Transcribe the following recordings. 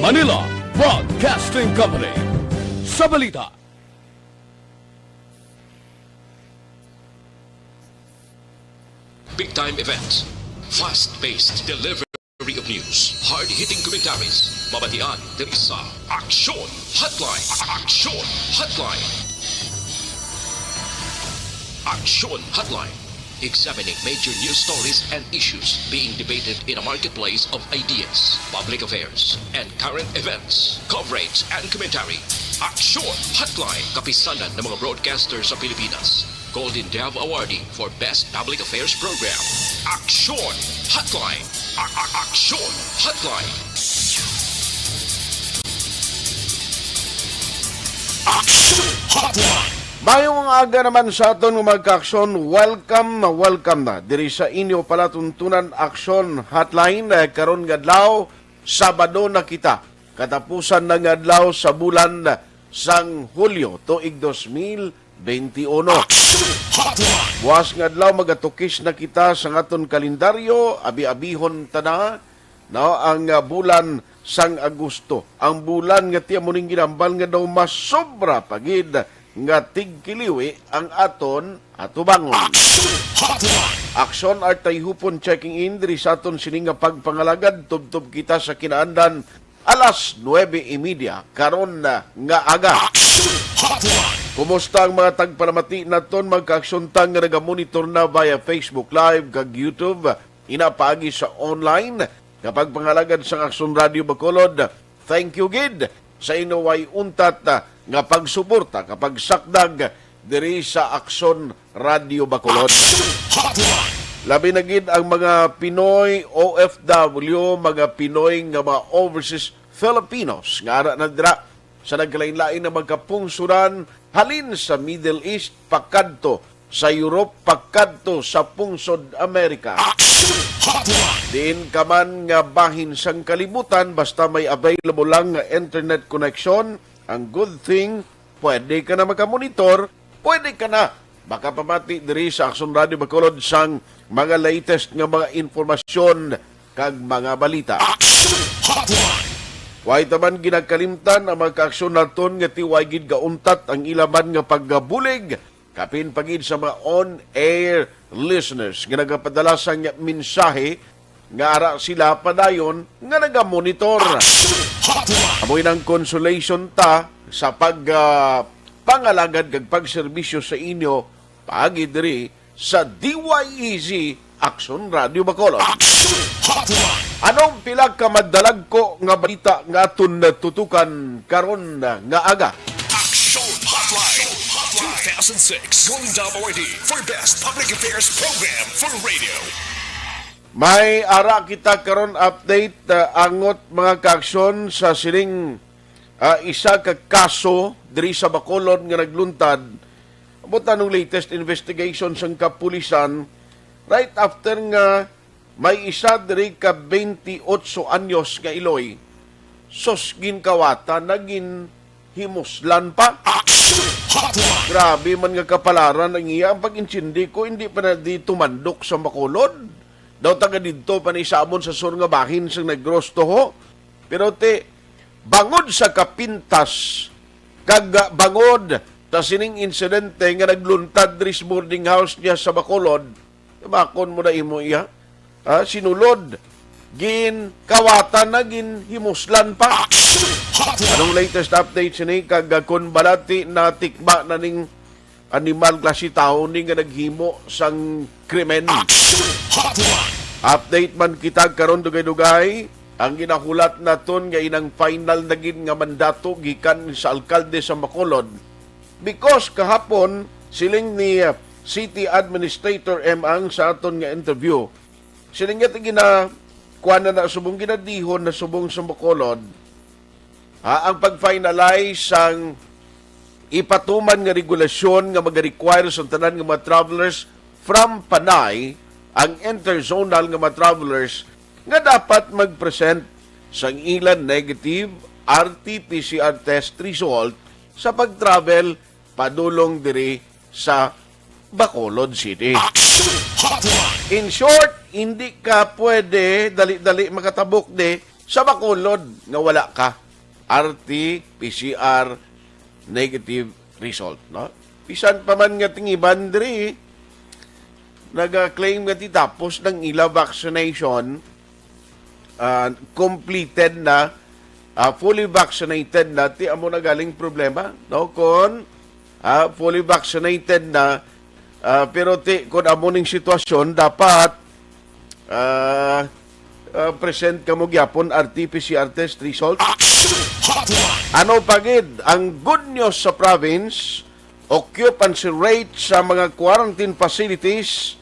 Manila Broadcasting Company. Sa balita. Big-time events, fast-paced delivery of news, hard-hitting commentaries, mabatian ng isa, Aksyon Hotline, Aksyon Hotline. Aksyon Hotline, examining major news stories and issues being debated in a marketplace of ideas, public affairs, and current events, coverage and commentary. Aksyon Hotline, kapisanan ng mga broadcasters sa Pilipinas. Golden Dove Awardee for Best Public Affairs Program. Aksyon Hotline. Aksyon Hotline. Aksyon Hotline. Mayong aga naman sa aton magka-aksyon, welcome na diri sa inyo palatuntunan Aksyon Hotline. Karon nga adlaw, Sabado na kita. Katapusan ng adlaw sa bulan sang Hulyo tuig 2021. Buwas nga adlaw magatukis na kita sa aton kalendaryo, abi-abihon tana no ang bulan sang Agosto. Ang bulan nga tiya muning ginambal nga daw mas sobra pagid nga tigkiliwi ang aton atubangon. Aksyon at Tayhopon checking in diri sa aton sining nga pagpangalagad tubtob kita sa kinaandan alas 9:30 karon na nga aga. Kumusta ang mga tagpalamati naton magka-aksyontang nga nagamonitor na via Facebook Live kag YouTube inapaagi sa online kapag pangalagad sa Aksyon Radio Bacolod. Thank you gid sa inuway untat nga pagsuporta kapag sakdag diri sa Aksyon Radio Bacolod. Labi na gid ang mga Pinoy OFW, mga Pinoy nga mga overseas Filipinos nga ara na dira sa nagkalain-lain na magkapungsuran halin sa Middle East, pakadto sa Europe, pakadto sa pungsod Amerika. Diin ka man nga bahin sang kalibutan, basta may available lang nga internet connection, ang good thing, pwede ka na makamonitor, pwede ka na makapamati diri sa Aksyon Radio Bacolod sang mga latest nga mga informasyon kag mga balita. Way taman ginagkalimtan ang magka-aksyon naton nga tiway gid gauntat ang ilaban nga paggabulig kapin pagid sa mga on-air listeners nga nagapadala sang mensahe nga ara sila padayon nga nagamonitor. Amoy ng consolation ta sa pangalagad kag pagserbisyo sa inyo paagi diri sa DYEZ Aksyon Radio Bacolod. Anong pila ka madalag ko nga balita nga aton tutukan karon nga aga? Aksyon Hotline 2006 Golden Dove Awardee for Best Public Affairs Program for Radio. May ara kita karon update angot mga kaaksyon sa siling isa ka kaso diri sa Bacolod nga nagluntad. Abot anong latest investigation sang kapulisan right after nga may isa diri ka 28 anyos nga iloy sos ginkawata naging himuslan pa. Grabe man nga kapalaran ang iya ang pag-insindi ko hindi pa na di tumandok sa Bacolod. Daw taga didto pa ni Samon sa sur nga bahin sang naggrosto ho. Pero te bangod sa kapintas kag bangod sa sining insidente nga nagluntad diri sa boarding house niya sa Bacolod. Bakon mo na imo iya? Sinulod. Gin kawatan na gin himuslan pa. Anong latest update sini kag kun balati na tikba na ning animal klase tao ni nga naghimo sang krimen. Update man kita karon dugay-dugay ang ginahulat naton nga inang final na gin nga mandato gikan sa alkalde sa Bacolod because kahapon siling ni City Administrator Ang sa aton nga interview. Siling nga gina kuan na subong ginadihon na subong sa Bacolod ang pag-finalize sang ipatuman nga regulasyon nga mag-require sa tanan nga mga travelers from Panay ang interzonal nga mga travelers nga dapat mag-present sang ilan negative RT-PCR test result sa pag-travel padulong diri sa Bacolod City. In short, hindi ka pwede dali-dali makatabok de sa Bacolod nga wala ka RT PCR negative result, no? Bisan pa man nga tingiban diri nag-claim nga ti tapos ng ila vaccination completed na fully vaccinated na ti amo na galing problema, no? Kon fully vaccinated na pero ti kun amo ning sitwasyon dapat present ka mo gyapon RT-PCR test result. Ano pagid ang good news sa province? Occupancy rate sa mga quarantine facilities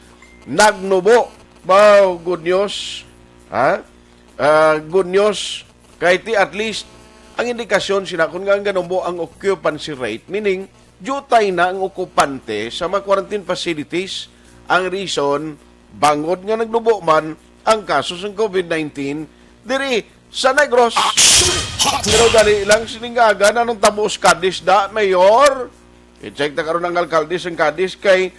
nagnubo. Wow, good news. Good news. Kahit at least ang indikasyon sina kung nga ganubo ang occupancy rate, meaning jutay na ang okupante sa mga quarantine facilities. Ang reason, bangod nga nagnubo man ang kaso ng COVID-19 diri sa Negros. Pero dali lang siningaga na nung tabos Cadiz da, Mayor. I-check na karon ng alkalde ng Cadiz kay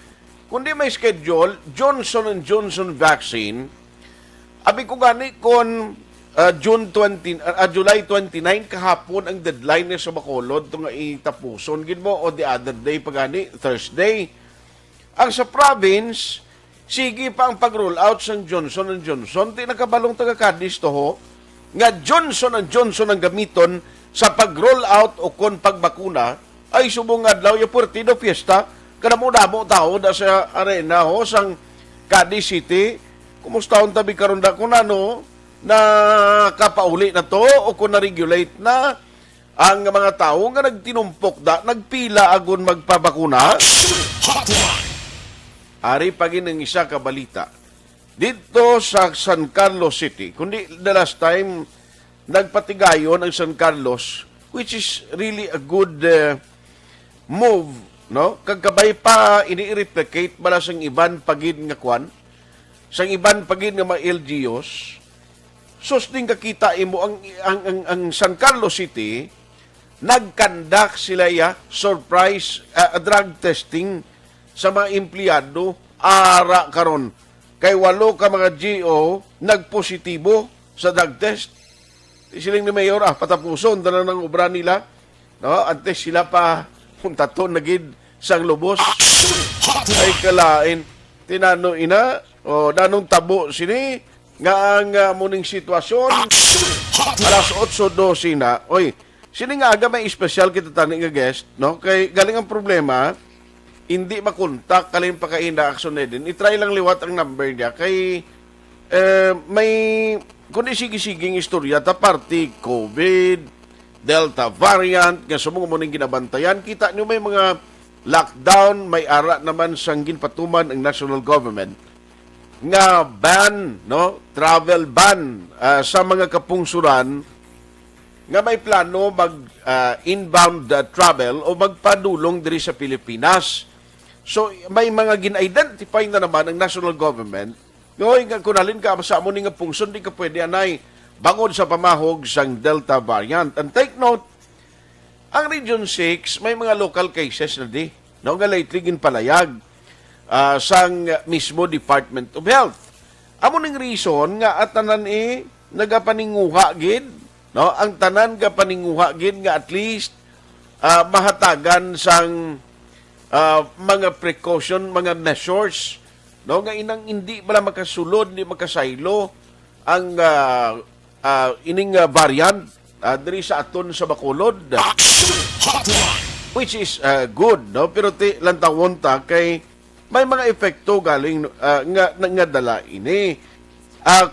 kundi may schedule Johnson & Johnson vaccine. Abi ko gani kon July 29 kahapon ang deadline ni sa Bacolod ito nga itapuson gid mo o the other day pagani Thursday. Ang sa province sige pa ang pag-roll out sa Johnson & Johnson. Di nakabalong taga Cadiz to ho nga Johnson & Johnson ang gamiton sa pag-roll out o kon pagbakuna ay subong adlaw ya Puerto Fiesta kanamo-damo tao da sa arena ho sang Cadiz City. Kumusta ang tabi karon da kun ano na kapauli na to o kung na-regulate na ang mga tao nga nagtinumpok da nagpila agon magpabakuna. Ari pagin ng isa ka balita dito sa San Carlos City, kundi the last time nagpatigayon ang San Carlos, which is really a good move, no? Kagkabay pa ini-replicate bala sang iban pagid nga kwan, sang iban pagid nga mga LGUs. Sus ding kakita imo ang San Carlos City nagkandak sila ya surprise drug testing sa mga empleyado ara karon kay 8 ka mga GO nagpositibo sa drug test. Siling ni Mayor patapuson dala ng obra nila, no? Antes sila pa puntaton nagid sang lubos ay kalain tinano ina o danong tabo sini nga ang muning sitwasyon alas 8:12 na. Oy, sini nga aga may special kita tani nga guest, no? Kay galing ang problema hindi makontak kalin pa kay na Aksyon din. I-try lang liwat ang number niya kay may kundi sige-siging istorya ta party COVID Delta variant nga sumong mo ning ginabantayan. Kita nyo may mga lockdown, may ara naman sang ginpatuman ang national government nga ban, no? Travel ban sa mga kapungsuran nga may plano mag inbound travel o magpadulong diri sa Pilipinas. So may mga gin-identify na naman ang national government. Ngoy nga kunalin ka sa amo ni nga pungson di ka pwede anay bangod sa pamahog sang Delta variant. And take note, ang Region 6 may mga local cases na di. No, nga lately ginpalayag sang mismo Department of Health. Amo ning reason nga at tanan nagapaninguha gid, no? Ang tanan ga paninguha gid nga at least mahatagan sang mga precaution, mga measures, no? Nga inang hindi bala makasulod, hindi makasaylo ang ining variant diri sa aton sa Bacolod, which is good, no? Pero lantawon ta kay may mga epekto galing nga dala ini.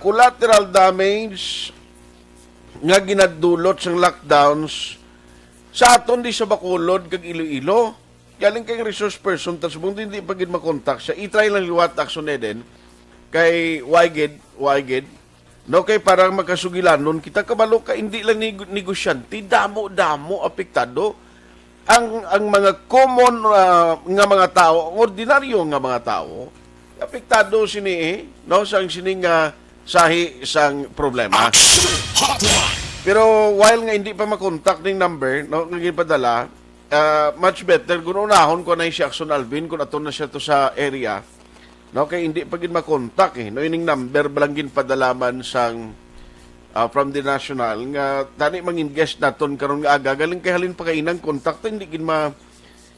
Collateral damage nga ginadulot sang lockdowns sa aton di sa Bacolod kag Iloilo. Galing kay resource person tas kung hindi pagid makontak siya, i-try lang liwat Aksyon din kay wygid no, kay parang magkasugilanon kita kabalo ka hindi lang negosyante, damo apektado ang mga common nga mga tao, ordinaryo nga mga tao, apektado sini no sang sining sahi sang problema. Pero while nga hindi pa makontak ning number, no, nga gipadala, much better kung unahon ko na si Aksyon Alvin kung aton na siya to sa area, no, kay hindi pa gid makontak no, ining number balangin padalaman sang from the national nga tani mangin guest naton karon nga aga galing kay halin pa kay inang kontak hindi gid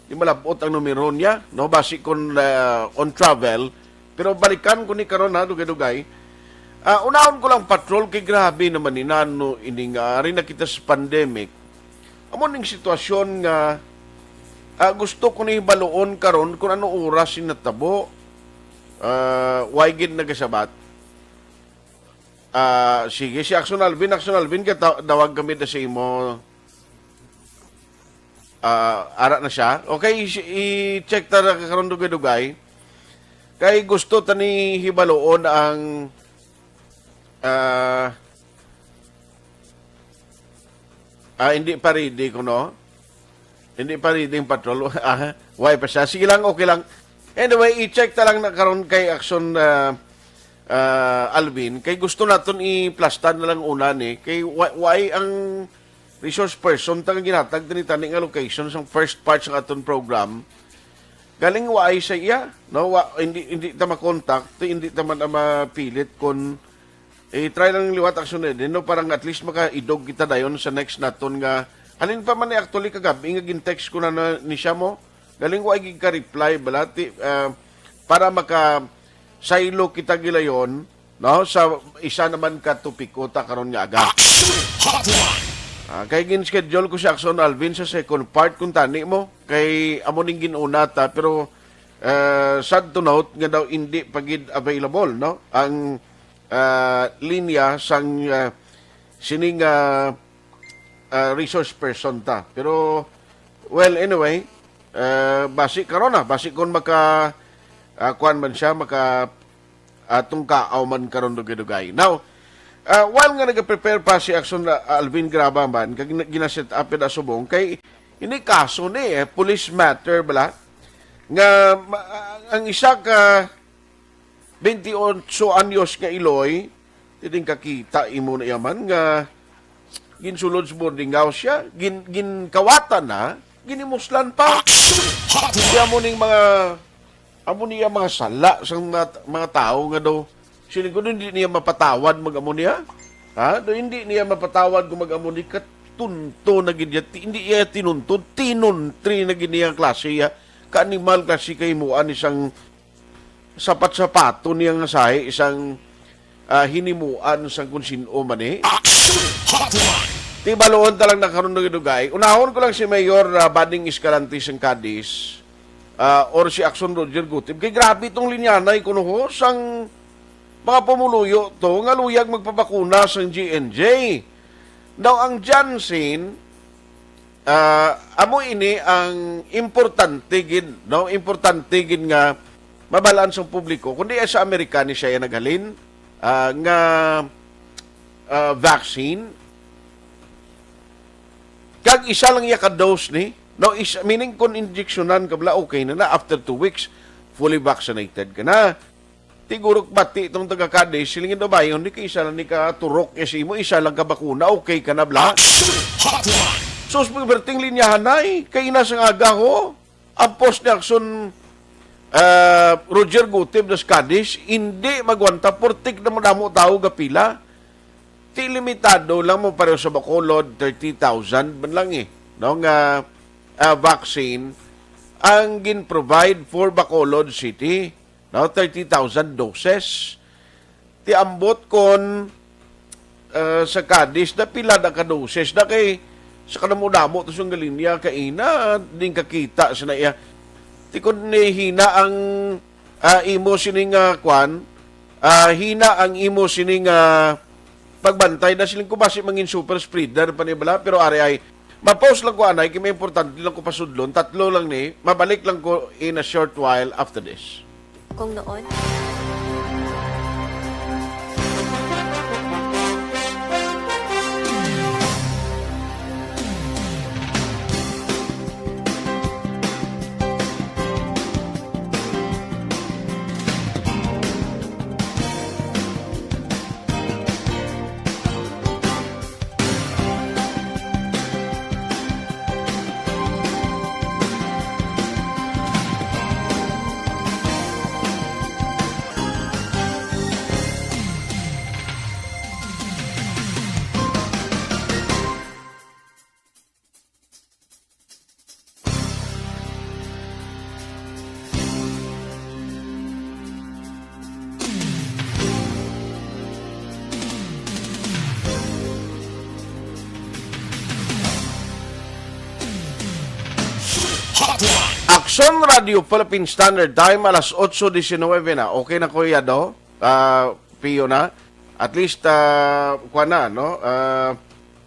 di malabot ang numero niya no basi kon on travel pero balikan ko ni karon na dugay-dugay. Unahon ko lang patrol kay grabe naman ni nano ini nga rin nakita sa pandemic. Amo ning sitwasyon nga gusto ko ni baluon karon kung ano oras sinatabo. Why gid nagasabat? Sige, si Aksyon Alvin, dawag kami na sa imo. Ara na siya. Okay, i-check ta karon dugay-dugay. Kay gusto tani hibaloon ang hindi pa ready ko, no? Hindi pa ready yung patrol. Why pa siya? Sige lang, okay lang. Anyway, i-check ta lang na karon kay Aksyon Alvin. Kay gusto naton i-plastan na lang una ni. Kay why ang resource person tangang ginatag din tani nga location sa first part sa aton program. Galing why sa iya, no? Hindi ta makontak, hindi ta man mapilit kon try lang liwat aksyon din, no? Parang at least maka-idog kita dayon sa next naton nga alin pa man ni actually kagabi nga gin-text ko na ni siya mo. Galing why gid ka reply balati para maka saylo kita gilayon, no? Sa isa naman ka topiko ta karon nga aga. Kay gin-schedule ko si Aksyon Alvin sa second part kung tani mo. Kay amo ning ginuna ta pero sad to note nga daw hindi pagid available, no? Ang linya sang sining resource person ta. Pero well anyway, basi karon na, basi kon maka kuan man siya maka tungkaaw man karon dugay-dugay. Now, while nga nag-prepare pa si Aksyon Alvin Graba man, kag ginaset up na subong, kay ini kaso ni police matter bala, nga ang isa ka 28 anyos nga Iloy, titing kakita imo na yaman, nga ginsulod sa boarding house siya, ginkawatan na, ginimuslan pa. Kaya mo ning mga sala sa mga tao nga daw, sila ko hindi niya mapatawad mag-amo niya. Hindi niya mapatawad kung mag-amo niya. Katunto na gid niya. Hindi niya tinuntod. Tinuntri na gid niya klase niya. Ka-animal klase kay muan isang sapat-sapato niya nga sahi. Isang hinimuan sa kung sino man eh. Tibaloon talang nakaroon ng dugay. Unahon ko lang si Mayor Bading Escalante ng Cadiz or si Aksyon Roger Gutib. Kay grabe itong linyanay kuno ho sang mga pumuluyo to nga luyag magpapakuna sa GNJ. Daw ang Janssen amo ini ang importante gid, no? Importante gid nga mabalaan sa publiko kundi sa Amerika ni siya naghalin nga vaccine. Kag isa lang iya ka dose ni, no? Meaning kung injeksyonan ka bala okay na after 2 weeks fully vaccinated ka na. Tigurok bati itong taga-Cadiz, silingin daw ba yun, hindi ka isa lang ni ka turok, mo isa lang ka bakuna, okay ka na bla. So, pagberting linyahan na kay inasang aga ho, ang post ni Aksyon Roger Gutib das Cadiz, hindi magwanta, portik na mo damo tao gapila. Ti limitado lang mo pareho sa Bacolod, 30,000 man lang no, nga vaccine ang gin-provide for Bacolod City. Now, 30,000 doses. Ti ambot kon sa Cadiz na pila na ka doses na kay sa kanamudamo to sung galinya kaina din kakita sa naiya. Ti kon hina ang imo sining kwan hina ang imo sining pagbantay na siling kubasi mangin super spreader panibala pero ari ay ma-post lang ko anay kay may importante lang ko pasudlon tatlo lang ni mabalik lang ko in a short while after this. Kung noon. Aksyon Radio Philippine Standard Time, alas 8:19 na. Okay na kuya do? Pio na? At least, kuha na, no?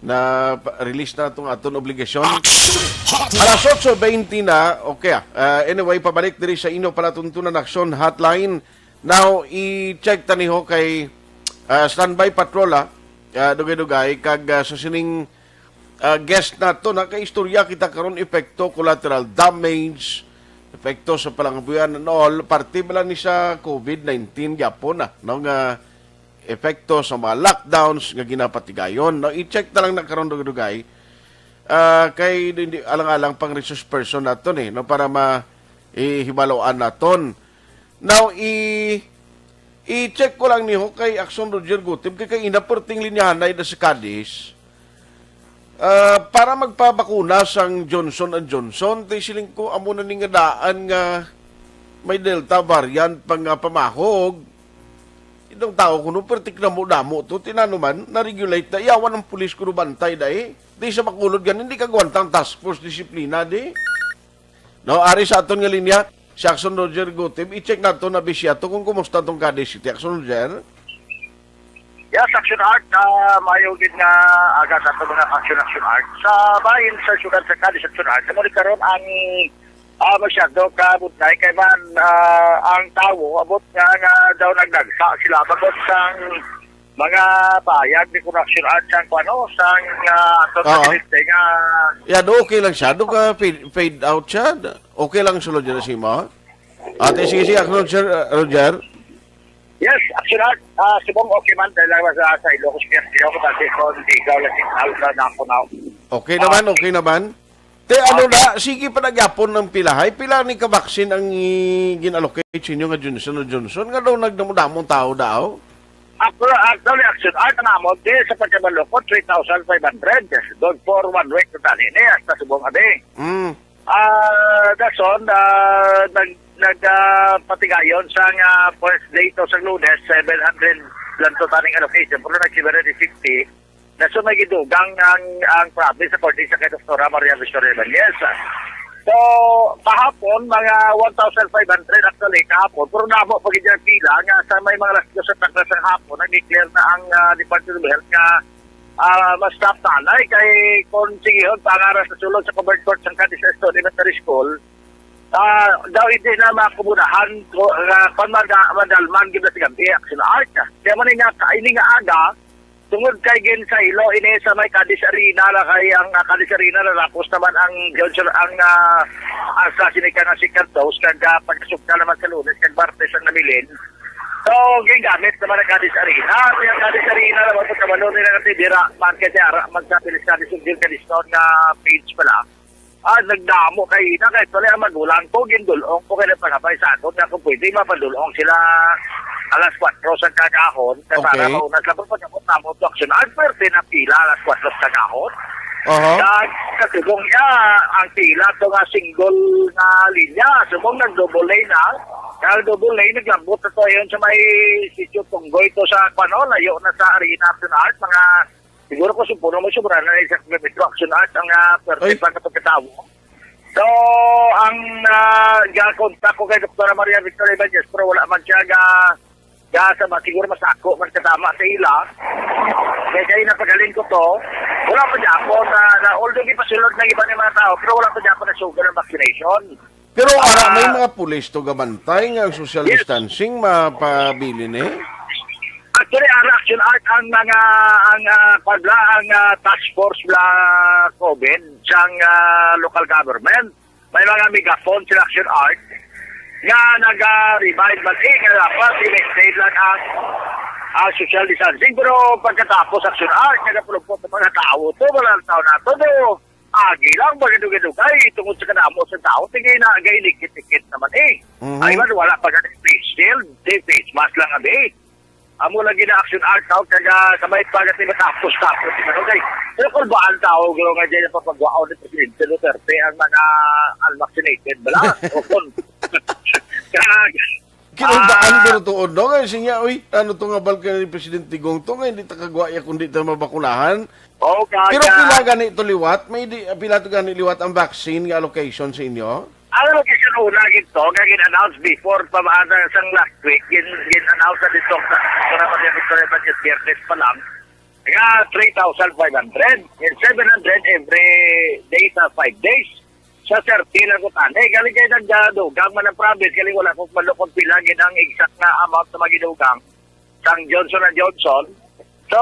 Na-release na itong aton obligasyon. Alas 8:20 na, okay. Anyway, pabalik diri sa inyo palatuntunan Aksyon Hotline. Now, i-check taniho kay standby patrola, dugay-dugay, kag sa sining guest na to, nakaistorya kita karon epekto, collateral damage, epekto sa palangabuyan and all, parte ba lang ni sa COVID-19 yapon na, no, nga epekto sa mga lockdowns nga ginapatigayon. No, i-check na lang na karon dugay kay hindi alang-alang pang resource person naton no, para ma-ihibaloan naton. Now, i-check ko lang niyo kay Aksyon Roger Gutib, kay inaporting linyahanay na sa Cadiz, para magpabakuna sang Johnson & Johnson, tayo siling ko amo na nga daan nga may Delta variant pang pamahog. Itong tao kuno pertik na mo damo to, tinanuman, na-regulate na, iyawan ng pulis kuno bantay dahi. Di sa makulod gan, hindi kagwantang task force disiplina di. No, ari sa aton nga linya, si Aksyon Roger Gutib, i-check na to na bisya to kung kumusta tong Cadiz City. Aksyon Roger? Yes, Action Art, mayugid nga agad ato mga Action Art. Sa bahin sa syudad sa Cadiz Action Art, mo karon ang masyado ka budlay kay man ang tawo abot nga daw nagdagsa sila bagot sang mga bayad ni Action Art sang kuno sang ato nga yeah, do okay lang siya. Do ka fade out siya. Okay lang sulod dyan si mo. Ate, sige, Action Roger. Yes, Action Art, subong okay man dahil lang sa Ilocos Piasti ako kasi kung di ikaw lang na ako na. Okay naman. Te, ano na, sige pa nagyapon ng pilahay. Pila ni kabaksin ang ginallocate sinyo nga Johnson & Johnson. Nga daw nagdamong tao daw? Actually, Action Art na mo, di sa pagkabalo ko, 3,500. Doon for 1 week na tali. Hasta subong abi. That's on, nagpatigayon sa first day to sa Lunes, 700 lang to taning allocation, pero nag-750 na so may gidugang ang province according sa kay Dr. Maria Victoria Ibanez. So, kahapon, mga 1,500 actually kahapon, pero namo pag yung pila nga sa may mga lasdos sa taklas ng hapon, nag-declare na ang Department of Health nga mas-stop tanay kay kung sigihon pangaras sa sulod sa covered court sa Cadiz Elementary School, daw hindi na makumunahan kung madalman gina sa gabi Action Art. Kaya man nga kaini nga aga tungod kay gin sa ilo ini sa may Cadiz Arena na kay ang Cadiz Arena na tapos naman ang Johnson ang sinika nga si Cartos kag pagkasok ka naman sa Lunes kag Martes ang namilin. So, gingamit naman ang Cadiz Arena. Ang Cadiz Arena naman po kabalo nila natin dira market ara magsabilis Cadiz Cadiz nga page pala. Nagdamo kay ina kahit pala ang magulang ko, gindulong ko kaya pagkabay sa ato na kung pwede mapandulong sila alas 4 sa kakahon kaya para mauna sa pagpagkabot na mo to Action Art pwerte na pila alas 4 sa kakahon. Kasubong niya ang pila ito nga single na linya subong nag-double lane na kaya double lane naglambot na to yun sa may sityo Tunggoy to sa layo na sa Arena Action Art mga siguro ko supuno mo sobra na isang kilometro Action Art ang perfect pa kapagkatawo. So, ang kontak ko kay Dr. Maria Victoria Ibanez pero wala man siya siguro masako man katama sa ila. Kaya napagaling ko to, wala pa niya ako na although di pa sulod ng iba ng mga tao pero wala pa niya ako na sugar ng vaccination. Pero may mga pulis to gabantay nga ang social distancing mapabili ni. Actually, ang Action Art ang mga ang task force la COVID sa local government. May mga megaphone sa Action Art nga nag-remind man nga dapat i-maintain lang ang social distancing. Pero pagkatapos Action Art, nagapulupot ng mga tao to, walang tao na to, agi lang, magadugay, tungkol sa kanamo sa tao, tingay na inikit-ikit naman Ay man, wala pa ganun face shield, face mask lang amo lagi na Action Art tao kaya kamay pagat ni matapos okay pero kung ba ang tao garo nga diyan papagwao ni Presidente Duterte ang mga unvaccinated bala o kung kinundaan pero tuod no kaya siya ano to nga balkan ni Presidente Gong to nga hindi takagwaya kundi ta mabakunahan. Okay. Pero pila gani to liwat may pila to gani liwat ang vaccine nga allocation sa inyo? Ang mag-isununa ito, nga gin-announce before pa sang last week, gin-announce na dito sa Maria Victoria Budget Viernes pa lang, nga 3,500. And 700 every day sa 5 days. Sa 30 lang ko tanay. Galing kayo nagdadugang man ang province, galing wala kong malukong pila, ginang exact na amount na magidugang sang Johnson & Johnson. So,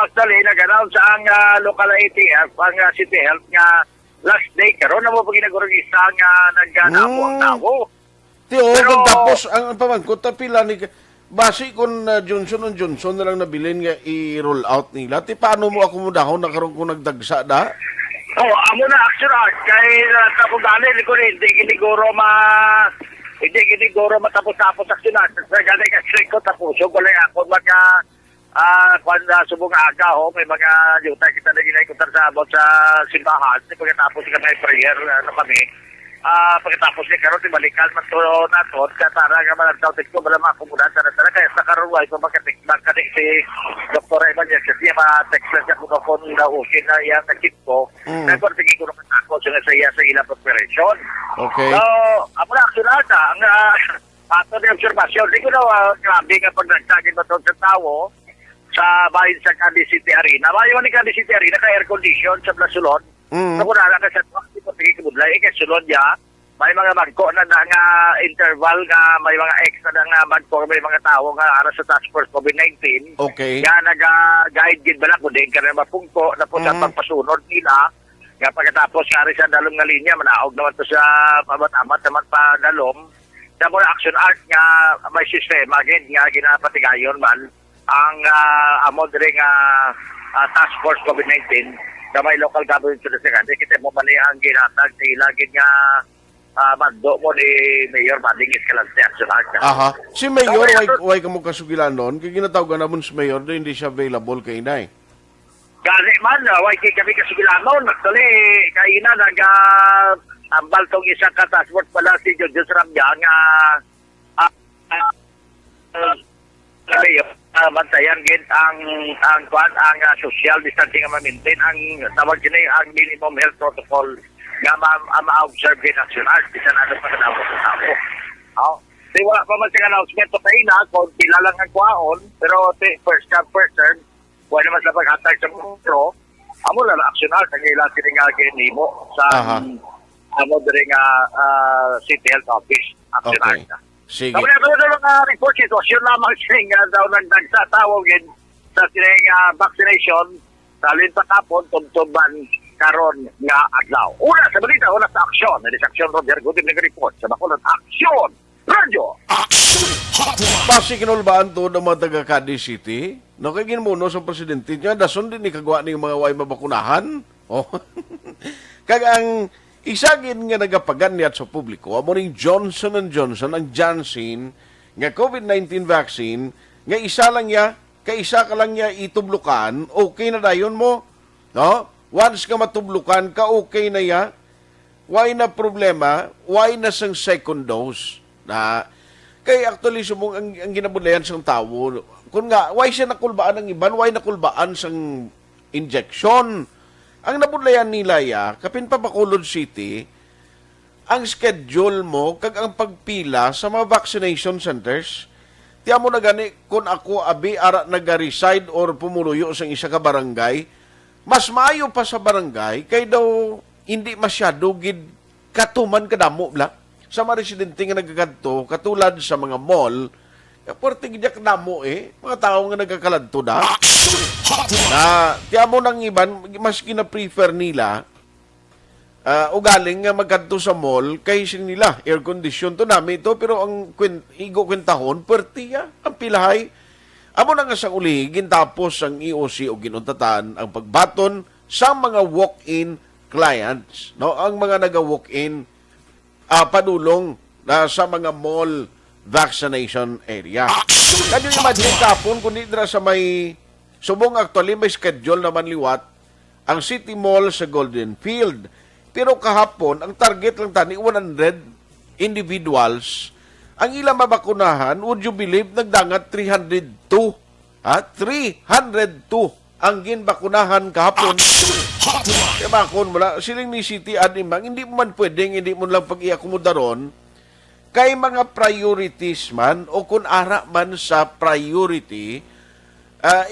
actually, nag-announce ang local ATF, ang City Health nga last day karon na mo pag ginagurong isa nga nagganamo ang tao. Tiyo, Pero- tapos ang pamangkot na pila ni base kung Johnson & Johnson na lang nabilin nga i-roll out nila. Ti paano mo akomodahon na karon kung nagdagsa da? Oh, amo na action art kay tapos dali ko hindi giniguro matapos-tapos action art. Sa gani ka ko tapos ko lang ako mga kwanda subong aga may mga yuta kita na ginaykutan sa abot sa simbahan pagkatapos ka may prayer kami pagkatapos ni karon balikan man to naton katara nga man daw ko bala makomodan sa tara kaya sa karon way ko makatikman ka si Dr. Evan kasi text siya ko phone na usin na iya takip ko nagportigi ko na ako sa iya sa ilang operation. Okay. So amo na action ata ang ato na obserbasyon di ko na grabe nga pag nagsagin ba to sa tawo sa bayan sa Candy City Arena. Bayan ni Candy City Arena ka air condition sa Blasulon. Ako na ka sa tuwag ko tingin kibudlay kay sulod ya. May mga bangko na nga interval nga may mga extra na nga bangko may mga tao nga ara sa task force COVID-19. Okay. Nga naga-guide gid bala ko din kana mapungko na po sa pagpasunod nila. Nga pagkatapos nga rin sa dalom nga linya manaog naman to sa amat-amat naman pa dalom. Sa mga action art nga may sistema gid nga ginapatigayon man ang amo dire nga task force COVID-19 sa may local government sa Secretary kita mo man ang ginatag sa ilagid nga mando mo ni Mayor Bading Escalante Action Art. Aha. Si Mayor, why ka mo kasugilan noon? Kaya ginatawagan naman si Mayor doon, hindi siya available kay inay. Gani man, why kami kasugilanon. Actually, kaina ambal tong isa ka task force pala si Judge Ramya nga bantayan gid ang social distancing nga ma-maintain ang tawag kini ang minimum health protocol nga ma-observe gid national bisan ano pa kadamo sa tao. Di wala pa man sing announcement to kay na kung pila lang ang kuhaon pero first come first serve wala naman sa paghatag sa metro amo lang actional kay ilang sini nga ginimo sa amo dire nga City Health Office actional. Okay. Sige. Kami na lang report sitwasyon lamang siya daw nagsasawaw gid sa sining vaccination salin pa kapon tugtuban karon nga adlaw. Una sa balita, una sa aksyon. Sa aksyon Roger, good evening report sa bakulan aksyon. Radyo! Basi kinulbaan to ng mga taga Candy City. No, kay ginmuno sa presidente niya, dason din ikagawa ni mga way mabakunahan. Oh. Kagang isagin nga nagapagan niya sa publiko, amo ning Johnson & Johnson, ang Janssen, nga COVID-19 vaccine, nga isa ka lang niya itublukan, okay na dayon mo. No? Once ka matublukan ka, okay na ya. Why na problema? Why na sang second dose? Na, kay actually, sumong ang ginabulayan sang tao, kung nga, why siya nakulbaan ng iban? Why nakulbaan sang injection? Ang nabudlayan nila kapin pa Bacolod City, ang schedule mo, kag ang pagpila sa mga vaccination centers, tiya mo na gani, kung ako abi ara nag-reside or pumuluyo sa isa ka barangay, mas maayo pa sa barangay, kay daw hindi masyado gid katuman kadamo bla. Sa mga residente nga nagagadto, katulad sa mga mall, porte gid kadamo mga tao nga nagakaladto da. Na tiya mo nang iban mas gina-prefer nila ugaling nga magkadto sa mall kay nila air condition to nami ito pero ang kwentahon pertiya ang pilahay amo na nga sa uli gintapos ang EOC o ginuntataan ang pagbaton sa mga walk-in clients no ang mga naga-walk-in padulong sa mga mall vaccination area. Kadyo imagine tapon kundi dira sa may subong actually may schedule naman liwat ang City Mall sa Golden Field. Pero kahapon, ang target lang tani 100 individuals. Ang ilang mabakunahan, would you believe, nagdangat 302. 302 ang ginbakunahan kahapon. Kaya bakon mo na, siling ni City Adimang, hindi mo man pwedeng, hindi mo lang pag-iakomoda ron, kay mga priorities man, o kung ara man sa priority,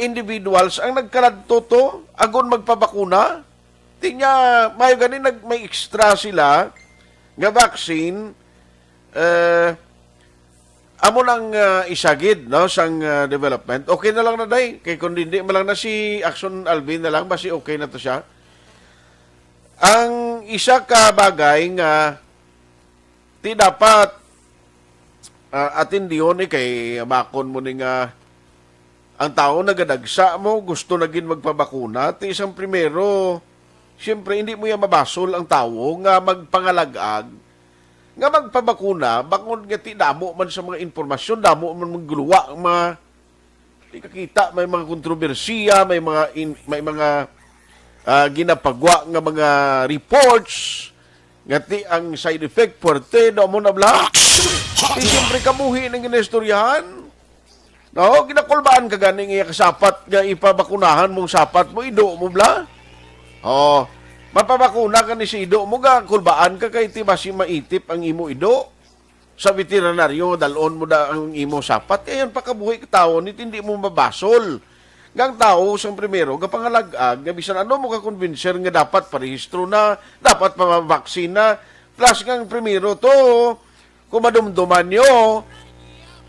individuals ang nagkaladto to, agon magpabakuna, tinya, may ganin, may extra sila, nga vaccine, amo lang isagid no sang development. Okay na lang na day kay kun hindi malang na si Aksyon Alvin na lang basi okay na to siya. Ang isa ka bagay nga ti dapat atindiyon kay bakon mo ni nga ang tao nagadagsa mo gusto na gin magpabakuna ti isang primero siyempre hindi mo yan mabasol ang tao nga magpangalagag nga magpabakuna, bakon nga ti damo man sa mga informasyon, damo man magguluwa, di kakita, may mga kontrobersiya, may mga ginapagwa nga mga reports, nga ti ang side effect, puwerte, damo na bla. Di siyempre kabuhi ng ginestoryahan. No, ginakulbaan ka ganing iya kasapat nga ipabakunahan mong sapat mo, ido mo bla. Oh, mapabakuna ka ni si Ido mo ga, kulbaan ka kay ti basi maitip ang imo Ido. Sa veterinaryo, dalon mo da ang imo sapat. Ayan, pakabuhi ka tao, hindi mo mabasol. Gang tao, sang primero, gapangalag-ag, nga bisan ano mo ka-convincer nga dapat parehistro na, dapat pamabaksin na. Plus, gang primero to, kung madumduman nyo,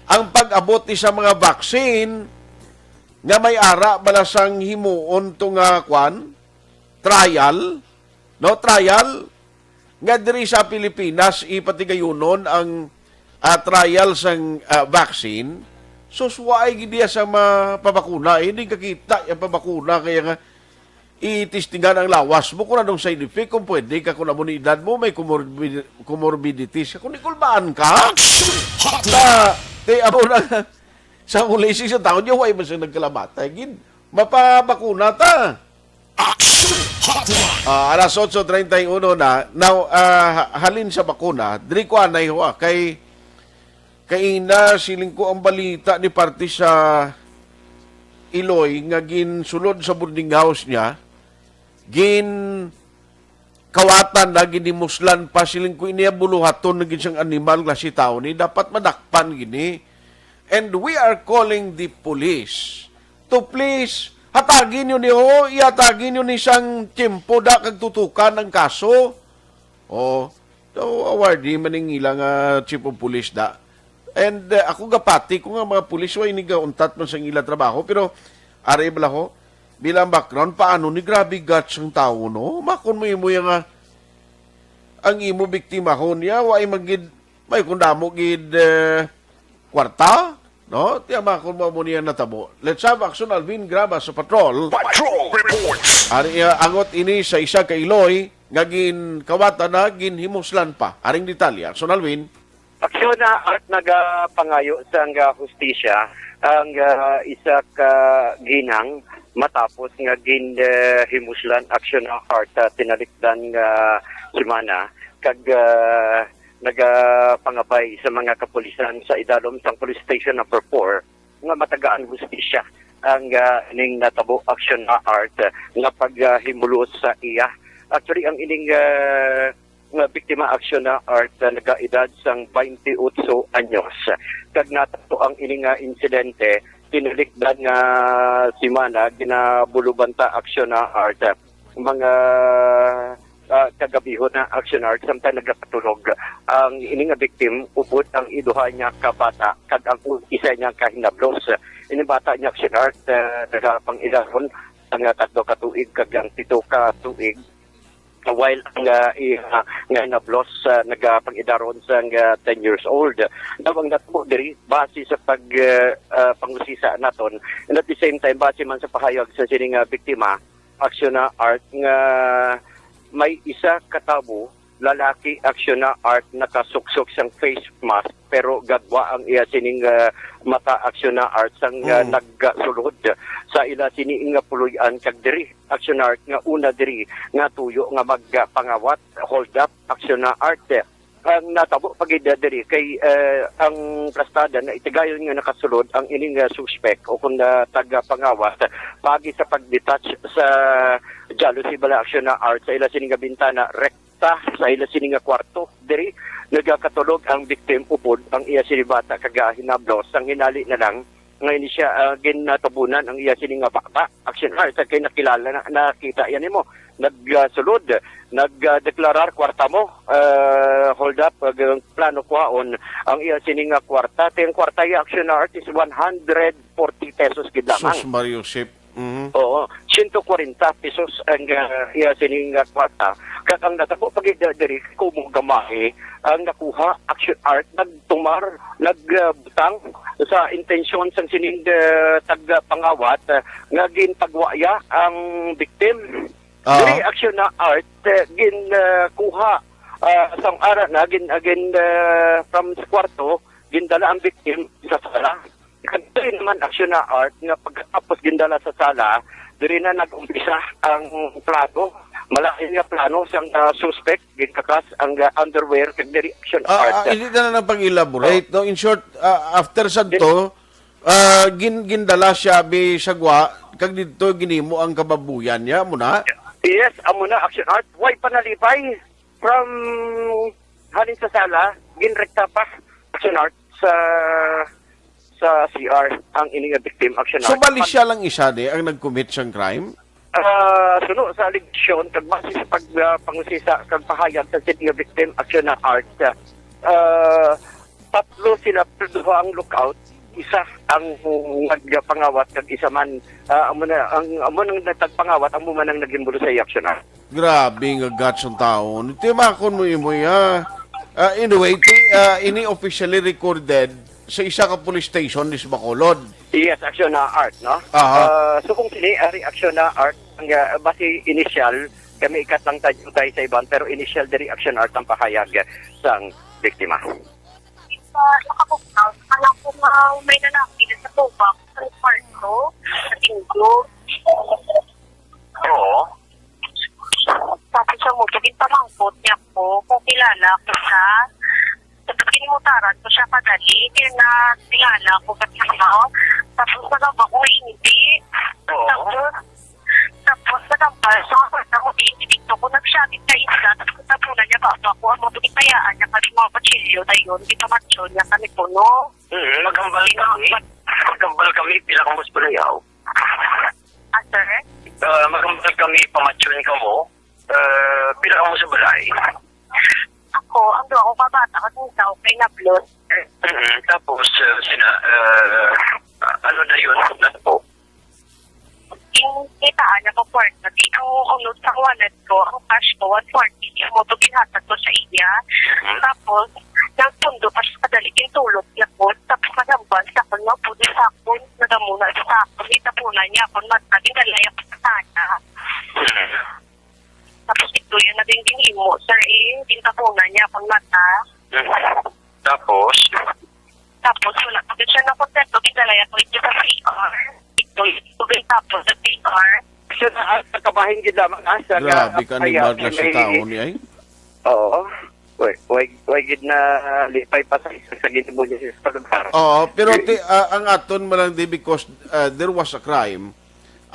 ang pag-abot ni sa mga vaccine, nga may ara balasang himuon to nga trial, no, trial, nga diri sa Pilipinas, ipatigayunon ang trial sang vaccine, so suwaay gidiya sa mapabakuna, hindi kakita yung pabakuna, kaya nga, itistingan ang lawas mo, kung anong side effect, kung pwede ka, kung amunidad mo, may comorbidities, kung ikulbaan ka, na, amo na, sa ulising sa taon niya, huwag man siya nagkalamata, mapabakuna ta. Alas 8:31 na. Now, halin sa bakuna, diri ko anay ho, kay ina siling ko ang balita ni party sa Iloy nga ginsulod sa boarding house niya, kawatan na ginimuslan pa siling ko iniya buluhaton na siyang animal nga si tao ni dapat madakpan gini. And we are calling the police to please hatagin yun iatagin yun isang tiyempo da kagtutukan ng kaso. O, awardee maning ilang chief of police da. And ako gapati ko nga mga pulis way nigauntat man sa ila trabaho. Pero, ari bala ho, bilang background, paano ni grabe guts ang tao, no? Makon mo yung ang imo biktima ho niya, way magid, may kundamo gid kwarta, no? Tiyama kung mo niya natabo. Let's have Aksyon Alvin Graba sa patrol. Patrol reports! Ari angot ini sa isa ka Iloy, nga kawatan na, ginhimuslan pa. Aring detalya. Aksyon Alvin. Aksyon na at nagapangayo sa hustisya ang isa ka ginang matapos nga himuslan aksyon na heart tinalikdan nga semana kag nagapangabay sa mga kapulisan sa idalom sang police station number 4 nga matagaan hustisya ang ining natabo action na art nga paghimulos sa iya. Actually, ang ining nga biktima action na art nagaedad sang 28 anyos. Kag natato ang ining insidente, tinilikdan nga simana ginabulubanta action na art mga kagabihon na action art samtang nagapatulog ang ining victim upod ang iduha niya kabata kag ang isa niya kahinablos ini bata niya action art nagapang idaron ang 3 ka tuig kag ang 7 ka tuig while ang hinablos nagapang idaron sa 10 years old nawang natmo diri base sa pangusisa naton and at the same time base man sa pahayag sa sining biktima action na art nga may isa katabo lalaki action na art nakasuksok sang face mask pero gagwa ang iya sining mata action na art sang nagsulod sa ila sining puluyan kag diri action art nga una diri nga tuyo nga magpangawat hold up action na art ang natabo pagid diri kay ang plastada na itigayon nga nakasulod ang ining suspect o kung taga pangawat pagi sa pagdetach sa jealousy bala aksyon na art sa ila sining nga bintana rekta sa ila sining nga kwarto diri nagakatulog ang victim upod ang iya sini bata kaga hinablos ang hinali na lang ngayon siya ginatabunan ang iya sining nga bata aksyon art kay nakilala na nakita yan nimo nagsulod nagdeklarar kwarta mo hold up plano kwaon ang iya sining nga kwarta ting kwarta iya action art is 140 pesos gid lamang Sus Mario Ship. oo 140 pesos ang iya sining nga kwarta kakang natabo pagid diri kumong gamahe ang nakuha action art nagtumar nagbutang sa intensyon sang sining tag pangawat nga ginpagwaya ang victim diri aksyon na art kuha sang ara na from sa kwarto gindala ang victim sa sala kadto naman aksyon na art nga pagkatapos gindala sa sala diri na nag-umpisa ang plano malaki nga plano sang suspect ginkakas ang underwear kag diri aksyon art Hindi na lang pag-elaborate. No? In short, after sadto, gindala siya bi sagwa kag dito ginimo ang kababuyan niya muna. yes amo na action art why panalipay from halin sa sala ginrekta pa action art sa CR ang ining victim action So art bali siya lang isa ang nag-commit siyang crime? suno sa allegation kag base sa pangusisa kag pahayag sa city victim action art tatlo sila pero ang lookout isa ang nagpangawat kag isa man amo nang nagpangawat amo man ang nagimbulo sa action art Grabe nga guts ang taon. Timakon mo imo ya. Anyway, ini officially recorded sa isa ka police station ni Bacolod. yes action art no so kung sini reaction na art ang base initial kami ikat lang tayo sa iban pero initial diri action art ang pahayag sang biktima nakapugnaw. Alam ko may nanakil sa tubak sa kwarto, sa tinggo. oo Tapos siya mo, pagin pamangkot niya po, kung kilala ko siya. Tapos kinimutaran ko siya padali, kilala ko katinaw. Tapos nagaba ko hindi. Tapos nagambal sa kwarta ko, dito ko nagsabit na isa. Tapos tapunan niya ba ako, ang mga payaan niya kasi mga pachilyo na yun, di pa macho niya kami puno. magambal kami pila kang musbulayaw Sir? magambal kami pamatyon ka mo pila kang musbalay Ako, ang doon ako kabata kasi nisa okay na blood. tapos ano na yun po Kitaan niya ko kwarta. Di ang unod sa wallet ko, ang cash ko, 140. Yung moto ginhatag ko sa iya. Tapos, nagpundo pa sa kadaligin tulot niya po. Tapos magambal sa akon, mapudo sa akon, nagamuna sa akon. Itapunan niya akon, magkaging galaya pa sa sana. Tapos ito yun na din ginimo. Sir, tintapunan niya akon mata. tapos Tapos, wala pa din siya na kontento. Ginalaya ko ito sa CR. Ito tapos sa CR. siya na kabahin gid lamang asa Grabe ka ni Marga sa taon ni ay. oo way gid na lipay pa sa ginimo niya sa lugar Pero ang aton man lang di because there was a crime.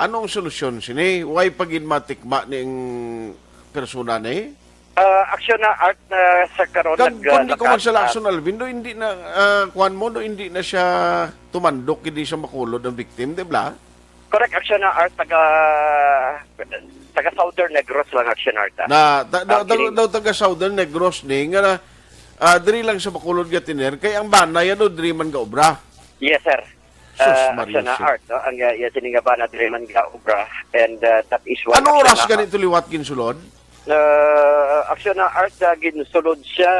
Anong solusyon sini? Why pagin matikma ning persona ni? aksyon na art na sa karon Kundi ko magsalaksyon Alvin, do hindi na kuan mo do hindi na siya tumandok hindi siya makulod ang victim, di ba? correct aksyon na art taga Southern Negros lang aksyon art Daw taga Southern Negros ni nga diri lang sa makulod ga tiner kay ang banay ano diri man ga obra. yes sir aksyon na Shit. art no ang sininga ba na Dreman Gaubra and that is one Ano oras aksyon na ganito liwat ginsulod? aksyon na art ginsulod siya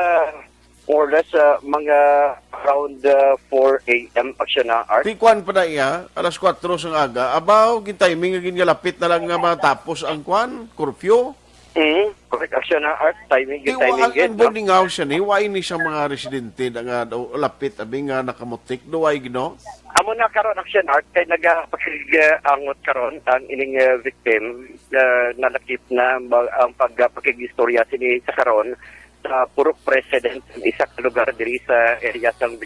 more or less mga around 4 a.m. aksyon na art. Di kuan pa na iya, alas 4 sang aga, abaw gintiming nga gingalapit na lang nga matapos ang kuan, curfew. Correct aksyon na art, timing Di timing ang boarding house siya ni, why ni siya mga residente na nga daw lapit abi nga nakamutik, do why gino? Amo na karon aksyon art kay nagapakig-angot karon ang ining victim nalakip na ang pagpakigistorya sini sa karon purok president isa ka lugar diri sa area sang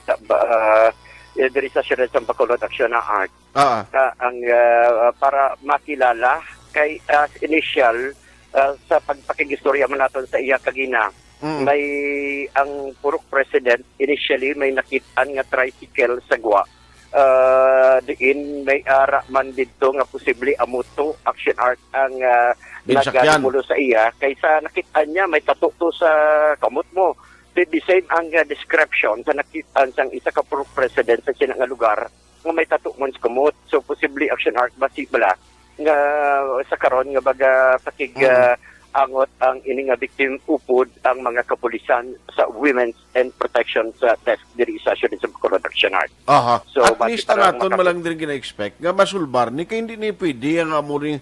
diri sa Siyudad sa Bacolod Aksyon na Art. Ang para makilala kay initial sa pagpakigistorya man naton sa iya kagina. May ang purok president initially may nakitaan nga tricycle sa gwa. Diin may ara man dito nga posible amuto Aksyon Art ang nagamulo sa iya kaysa nakita niya may tattoo to sa kamot mo. The same ang description sa nakita sang isa ka purok president sa sinang nga lugar nga may tattoo mo sa kamot. So possibly Aksyon Art basi bala nga sa karon nga baga pakig angot ang ini nga victim upod ang mga kapulisan sa Women's and Protection sa desk diri sa Siyudad sa Bacolod Aksyon Art. So, at least naton malang din gina-expect nga masulbar ni kay hindi ni pwede ang amuring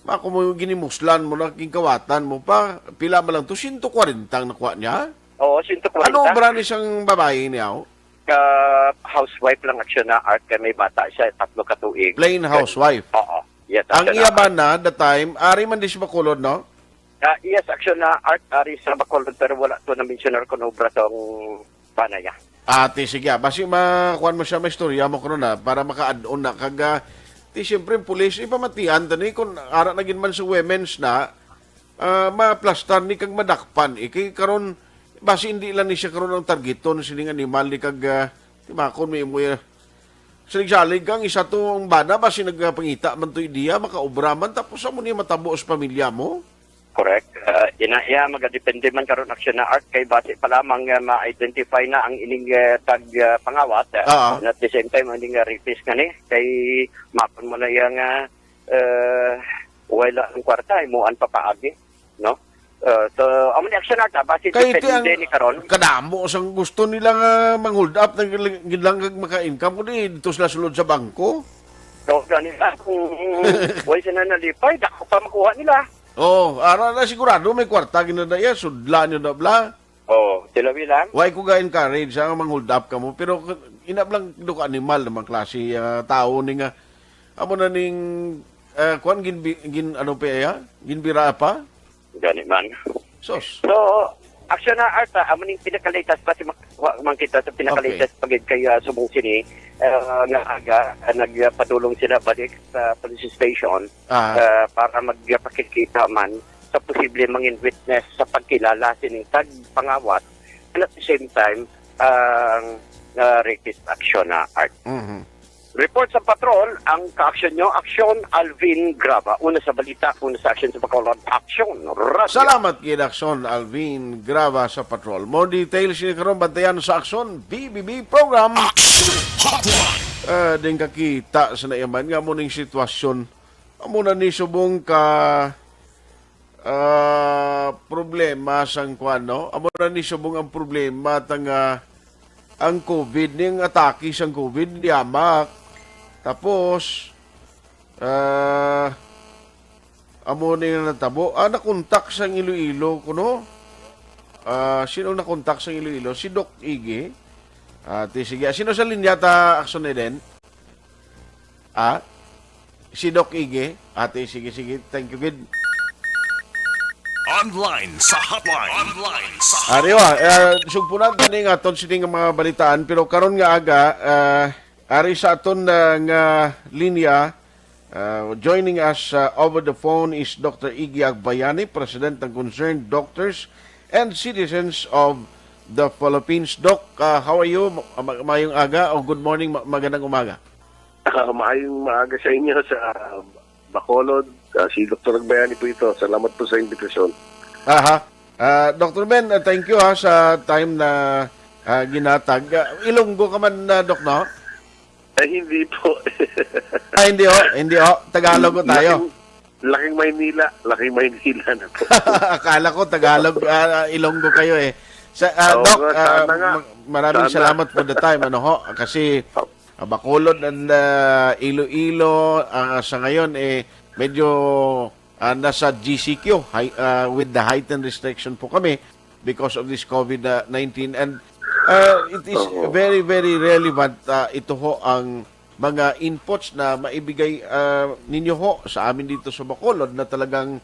ako mo ginimuslan mo na kawatan mo pa pila man lang to 140 ang nakuha niya. Oo, 140. Ano obra ni siyang babae niya? Housewife lang Aksyon na Art kay may bata siya 3 ka tuig. Plain housewife. Oo. Yes, ang iya ba na the time ari man di siya Bacolod, no? Yes, Aksyon na Art ari sa Bacolod pero wala to na mentioner ko no obra tong panaya. Ate, sige. Basi makuha mo siya may istorya mo ko na para maka-add-on na kaga ti siyempre pulis ipamatian tani kung ara nagin man sa women's na ma-plastar ni kag madakpan kay karon basi hindi lang ni siya karon ang targeton sining animal ni kag di ba kon may mo salig kang isa tong bana basi nagpangita man to idea makaobra man tapos amo ni matabo sa pamilya mo. Correct. Inaya magadepende man karon Aksyon na Art kay base pa lamang ma-identify na ang ining tag pangawat. At the same time ining rapist kani kay mapon mo na yang wala ang kwarta imuan papaagi, no? So amo ni Aksyon Art base depende ni karon. Kadamo sang gusto nilang mang-hold up nang gilang maka-income ko dito sila sulod sa bangko. So ganito kung way sila nalipay dako pa makuha nila. Ara na sigurado may kwarta ginadaya, sudla nyo na bla. Tilawi lang. Why ko ga-encourage ang mang-hold up ka mo, pero inablang do ka animal namang klase tao ni nga. Amo na ning kuan ano pa ya? Ginbira pa? Gani man. Sos. So, Aksyon na Art, amo ning pinakalitas pati makita sa pinakalitas pagid kay subong sini nga aga nagpatulong sila balik sa police station para magpakikita man sa posible mangin witness sa pagkilala sining tag pangawat and at the same time rapist Aksyon na Art. Report sa patrol, ang ka-aksyon nyo, Aksyon Alvin Grava. Una sa balita, una sa aksyon sa Bacolod, Aksyon Radio. Salamat kay Aksyon Alvin Grava sa patrol. More details ni karon bantayan sa Aksyon BBB program. Hotline. Din kakita sa naiyaman nga mo ning sitwasyon. Amo na ni subong ka problema sang kuano. Amo na ni subong ang problema tanga ang COVID ning atake sang COVID di amak. Tapos, amo na yung natabo. Nakontak sa Iloilo, kuno. Sino nakontak sa Iloilo? Si Doc Ige. Sige. Sino sa linya ta Aksyon din? Si Doc Ige. Sige. Thank you, good. Online sa hotline. Ariwa, sugpunan tani nga aton sining mga balitaan pero karon nga aga ari sa aton nga linya joining us over the phone is Dr. Iggy Agbayani, President ng Concerned Doctors and Citizens of the Philippines. Doc, how are you? Mayong aga o good morning, magandang umaga. Maayong maaga sa inyo sa Bacolod. Si Dr. Agbayani po ito. Salamat po sa invitasyon. Dr. Ben, thank you sa time na ginatag. Ilonggo ka man, Doc, no? Hindi po. Hindi ho. Tagalog ko tayo. Laking Maynila na po. Akala ko Tagalog, Ilonggo kayo eh. Doc, maraming salamat for the time. Kasi Bacolod and Iloilo sa ngayon medyo nasa GCQ with the heightened restriction po kami because of this COVID-19 and it is very very relevant ito ho ang mga inputs na maibigay ninyo ho sa amin dito sa Bacolod na talagang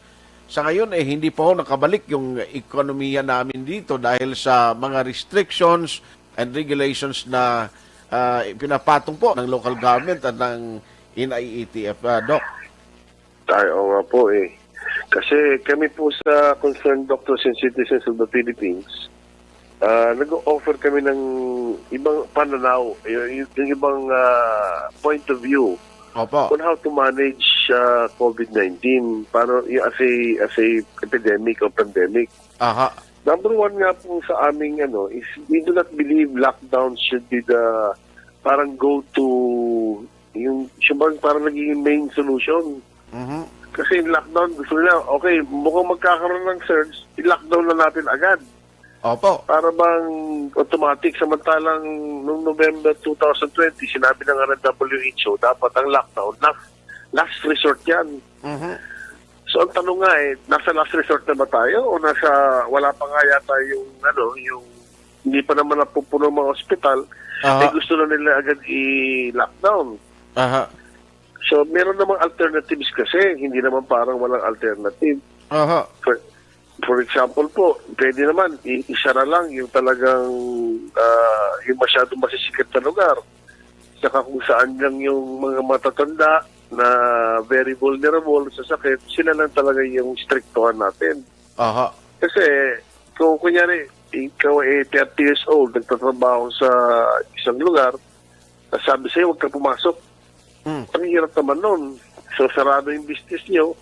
sa ngayon hindi pa ho nakabalik yung ekonomiya namin dito dahil sa mga restrictions and regulations na pinapatong po ng local government at ng NIETF, Doc. Tayo nga po eh. Kasi kami po sa Concerned Doctors and Citizens of the Philippines, nag-offer kami ng ibang pananaw, yung ibang point of view Opo. on how to manage COVID-19 para as a epidemic or pandemic. Aha. Number one nga po sa aming is we do not believe lockdown should be the parang go-to, yung parang naging main solution. Mhm. Kasi yung lockdown, gusto nila, okay, mukhang magkakaroon ng surge, i-lockdown na natin agad. Opo. Para bang automatic, samantalang noong November 2020, sinabi na nga ng WHO, dapat ang lockdown, last resort yan. Mhm. So ang tanong nga nasa last resort na ba tayo o wala pa nga yata yung hindi pa naman napupuno mga ospital, gusto na nila agad i-lockdown. Aha. So meron namang alternatives kasi, hindi naman parang walang alternative. Aha. For example po, pwede naman, isara lang yung talagang yung masyadong masisikat na lugar. Saka kung saan lang yung mga matatanda na very vulnerable sa sakit, sila lang talaga yung strictohan natin. Aha. Kasi kung kunyari, ikaw 30 years old, nagtatrabaho sa isang lugar, sabi sa'yo, huwag ka pumasok. Ang hirap naman nun. So, sarado yung business nyo,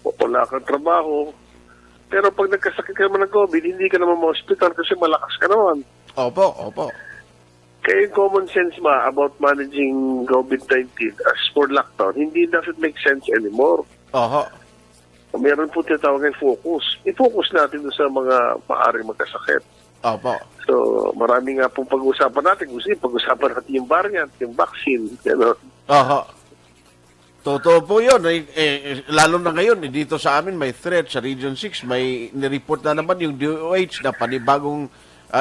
wala kang trabaho. Pero pag nagkasakit ka naman ng COVID, hindi ka naman ma-hospital kasi malakas ka naman. Opo, opo. Kaya yung common sense about managing COVID-19 as for lockdown, hindi doesn't make sense anymore. Aha. Meron po tinatawag ng focus. I-focus natin doon sa mga maaaring magkasakit. Opo. So, marami nga pong pag-uusapan natin. Gusto pag-usapan natin yung variant, yung vaccine, gano'n. Aha. Totoo po yun. Lalo na ngayon, dito sa amin may threat sa Region 6. May nireport na naman yung DOH na panibagong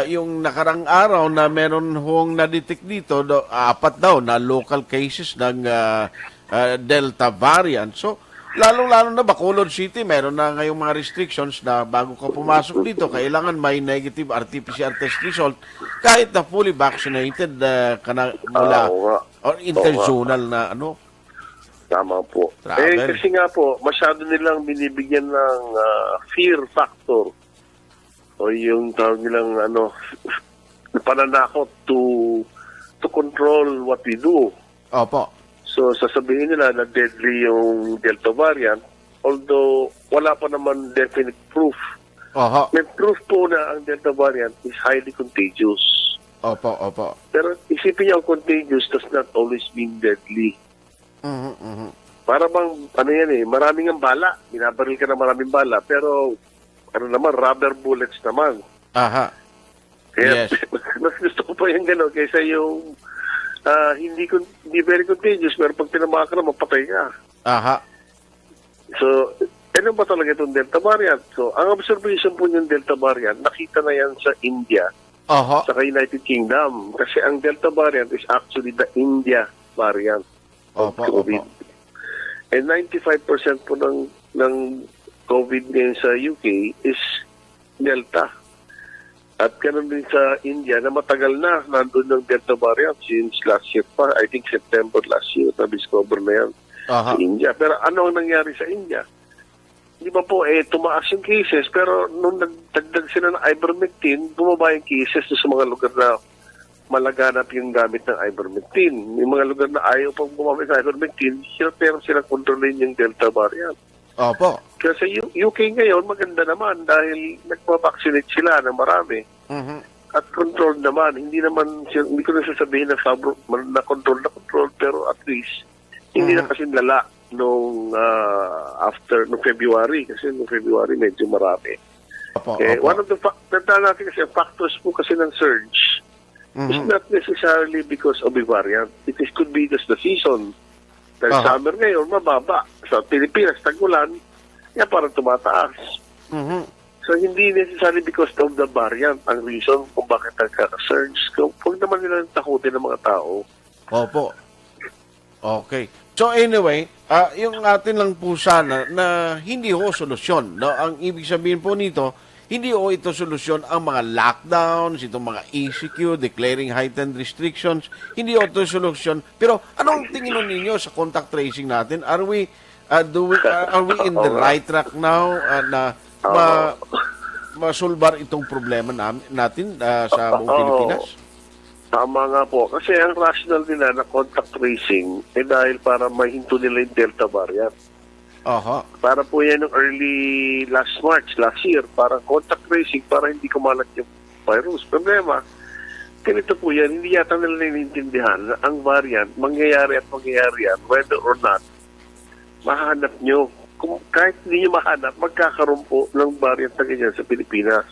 yung nakarang araw na meron hong na-detect dito, 4 daw na local cases ng Delta variant. So, lalong-lalo na Bacolod City, meron na ngayong mga restrictions na bago ka pumasok dito, kailangan may negative RT-PCR test result kahit na fully vaccinated ka na mula or interzonal na Tama po. Travel. Kasi nga po, masyado nilang binibigyan ng fear factor o yung tawag nilang pananakot to control what we do. Opo. So, sasabihin nila na deadly yung Delta variant, although wala pa naman definite proof. Oho. May proof po na ang Delta variant is highly contagious. Opo, opo. Pero isipin niyo, contagious does not always mean deadly. Para bang, maraming ang bala. Binabaril ka na maraming bala. Pero, rubber bullets naman. Aha. Kaya, Yes. mas gusto ko pa yung gano'n kaysa yung hindi very contagious, pero pag tinamaan ka na, mapatay ka. Aha. So, ano ba talaga itong Delta variant? So, ang observation po yung Delta variant, nakita na yan sa India, Oho. sa United Kingdom. Kasi ang Delta variant is actually the India variant of Opo, COVID. opo. And 95% po ng COVID ngayon sa UK is Delta. At ganun din sa India na matagal na nandun ng Delta variant since last year pa. I think September last year na-discover na yan Aha. sa India. Pero ano ang nangyari sa India? Di ba po, tumaas yung cases, pero nung nagdagdag sila ng ivermectin, bumaba yung cases sa mga lugar na malaganap yung gamit ng ivermectin. Yung mga lugar na ayaw pang gumamit ng ivermectin, pero silang kontrolin yung Delta variant. Opo. Kasi UK ngayon, maganda naman dahil nagpa-vaccinate sila ng marami. At control naman. Hindi ko na sasabihin na control, pero at least, hindi na kasi lala nung February. Kasi nung February, medyo marami. Opo, Okay. opo. One of the natin kasi factors po kasi ng surge is not necessarily because of a variant. It could be just the season. Dahil summer ngayon, mababa. Sa Pilipinas, tag-ulan, yan parang tumataas. So, hindi necessarily because of the variant ang reason kung bakit nagkaka-surge. Huwag naman nila takutin ng mga tao. Opo. Okay. So anyway, yung atin lang po sana na hindi ho solusyon. No? Ang ibig sabihin po nito, hindi ho ito solusyon ang mga lockdowns, itong mga ECQ, declaring heightened restrictions. Hindi ho ito solusyon. Pero anong tingin ninyo sa contact tracing natin? Are we in the right track now na masulbar itong problema natin sa buong Pilipinas? Tama nga po. Kasi ang rational nila na contact tracing dahil para mahinto nila yung Delta variant. Aha. Para po yan ng early last year, para contact tracing para hindi kumalat yung virus. Problema, ganito po yan, hindi yata nila naiintindihan na ang variant, mangyayari yan, whether or not, mahanap nyo. Kung kahit hindi nyo mahanap, magkakaroon po ng variant na ganyan sa Pilipinas.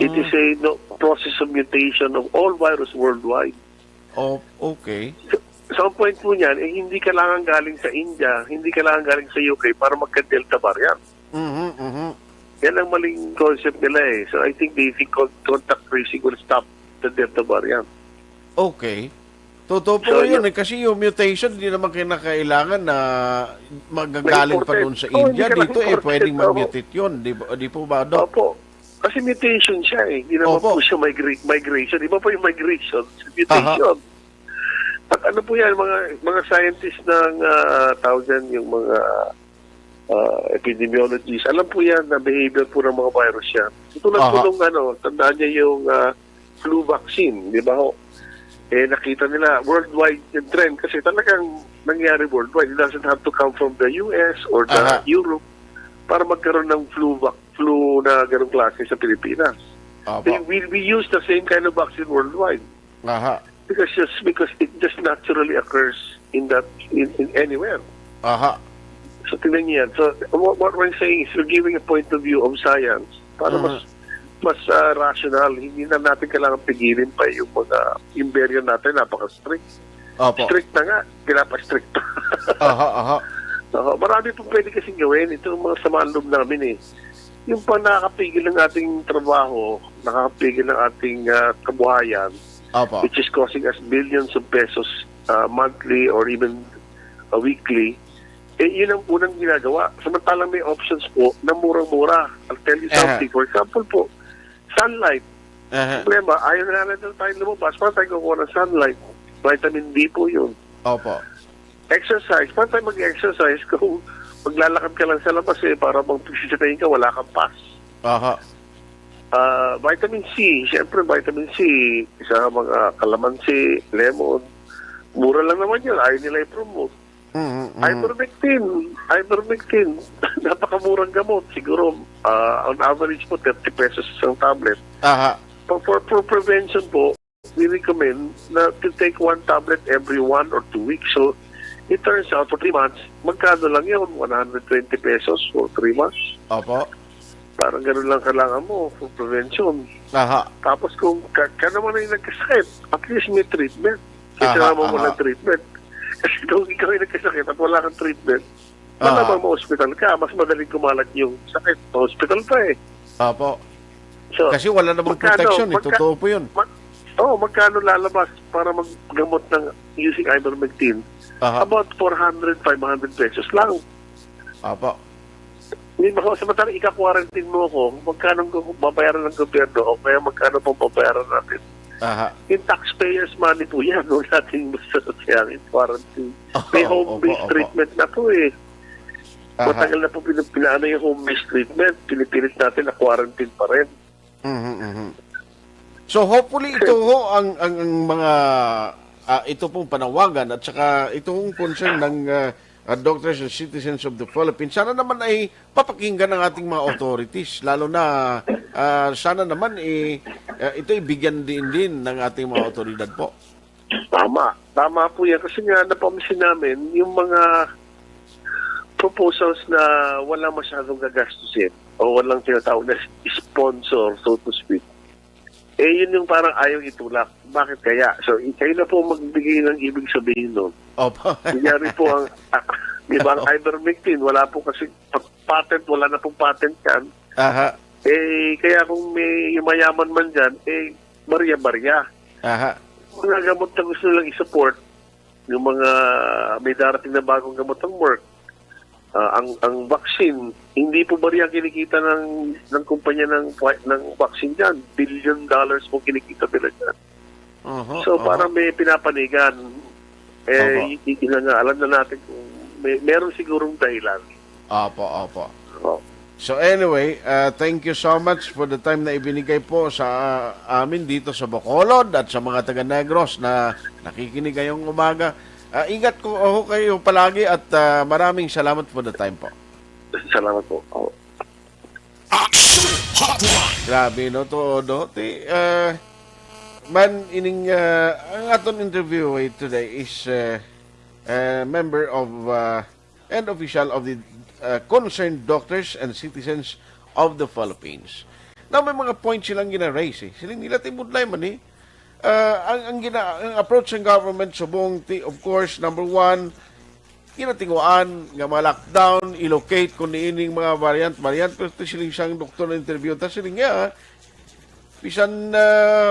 It is a process of mutation of all virus worldwide. Oh, okay. So, ang point po niyan, hindi kailangan galing sa India, hindi kailangan galing sa UK para magka-Delta variant. Yan ang maling concept nila eh. So, I think they think contact tracing will stop the Delta variant. Okay. Totoo po yun kasi yung mutation hindi naman kinakailangan na magagaling pa doon sa India. Dito pwedeng mag-mutate yun. Di po ba, Doc? Opo. Kasi mutation siya eh. Hindi naman po siya migration. Iba po yung migration. Mutation. At ano po yan, mga scientists ng tawag yan, yung mga epidemiologists, alam po yan na behavior po ng mga virus yan. Tulad po nung tandaan niya yung flu vaccine, di ba ho? Nakita nila worldwide yung trend kasi talagang nangyari worldwide. It doesn't have to come from the US or the Europe para magkaroon ng flu na ganong klase sa Pilipinas. We use the same kind of vaccine worldwide. Because it just naturally occurs in anywhere. So tingnan niyo yan. So what we're saying is we're giving a point of view of science para mas rational. Hindi na natin kailangan pigilin pa yung mga variant natin. Napaka-strict. Strict na nga. Pinapa-strict pa. Marami pong pwede kasing gawin. Ito ang mga samaan loob namin eh. Yung pa nakakapigil ng ating trabaho, nakakapigil ng ating kabuhayan, which is costing us billions of pesos monthly or even weekly, yun ang unang ginagawa. Samantalang may options po na murang-mura. I'll tell you something. For example po, sunlight. Problema, ayaw na natin tayo lumabas. Paano tayo kukuha ng sunlight? Vitamin D po yun. Exercise. Paano tayo mag-exercise kung maglalakad ka lang sa labas para mag-pisitayin ka, wala kang pass. Vitamin C. Siyempre, vitamin C, isa mga kalamansi, lemon. Mura lang naman yun. Ayaw nila i-promote. Ivermectin. Napakamurang gamot. Siguro, on average po, 30 pesos isang tablet. For prevention po, we recommend na to take one tablet every 1 or 2 weeks. So, it turns out, for 3 months, magkano lang yun? 120 pesos for 3 months. Parang gano'n lang kailangan mo for prevention. Tapos kung ka naman ay nagkasakit, at least may treatment. Kasi naman mo ng treatment. Kasi kung ikaw ay nagkasakit at wala kang treatment, malamang ma-hospital ka, mas madaling kumalat yung sakit. Ma-hospital pa eh. So, kasi wala namang protection. Totoo po yun. Magkano lalabas para maggamot ng using ivermectin? About 400, 500 pesos lang. Samantalang ika-quarantine mo ako, magkano babayaran ng gobyerno o kaya magkano pong babayaran natin? In taxpayers' money po yan. Huwag natin basta sayangin quarantine. May home-based treatment na po eh. Matagal na po pinaano yung home-based treatment. Pinipilit natin na quarantine pa rin. So hopefully ito ho ang mga ito pong panawagan at saka itong concern ng Doctors and Citizens of the Philippines. Sana naman ay papakinggan ng ating mga authorities, lalo na sana naman ito ibigyan din ng ating mga otoridad po. Tama po yan. Kasi nga napamisin namin yung mga proposals na wala masyadong gagastusin o walang tinatawag na sponsor, so to speak. Yun yung parang ayaw itulak. Bakit kaya? So, kayo na po magbigay ng ibig sabihin nun. Nangyari po ang, di ba, ang ivermectin, wala po kasi patent, wala na pong patent yan. Kaya kung may mayaman man dyan, barya-barya. Mga gamot na gusto lang i-support, yung mga may darating na bagong gamot ng Merck, ang vaccine, hindi po ba riyan kinikita ng kumpanya ng vaccine dyan? $1 billion po kinikita nila dyan. So parang may pinapanigan. Alam na natin kung meron sigurong dahilan. Opo. So anyway, thank you so much for the time na ibinigay po sa amin dito sa Bacolod at sa mga taga-Negros na nakikinig ngayong umaga. Ingat ko kayo palagi at maraming salamat for the time po. Salamat po. Aksyon Hotline. Grabe, no? Man, ang aton interview today is member of and official of the concerned doctors and citizens of the Philippines. Now, may mga points silang gina-raise. Silang nila timudlay man ang approach ng government sa buong of course, number one, ginatinguan nga mga lockdown, ilocate kung niining mga variant, pero siling siyang doktor na interview, tapos siling nga, bisan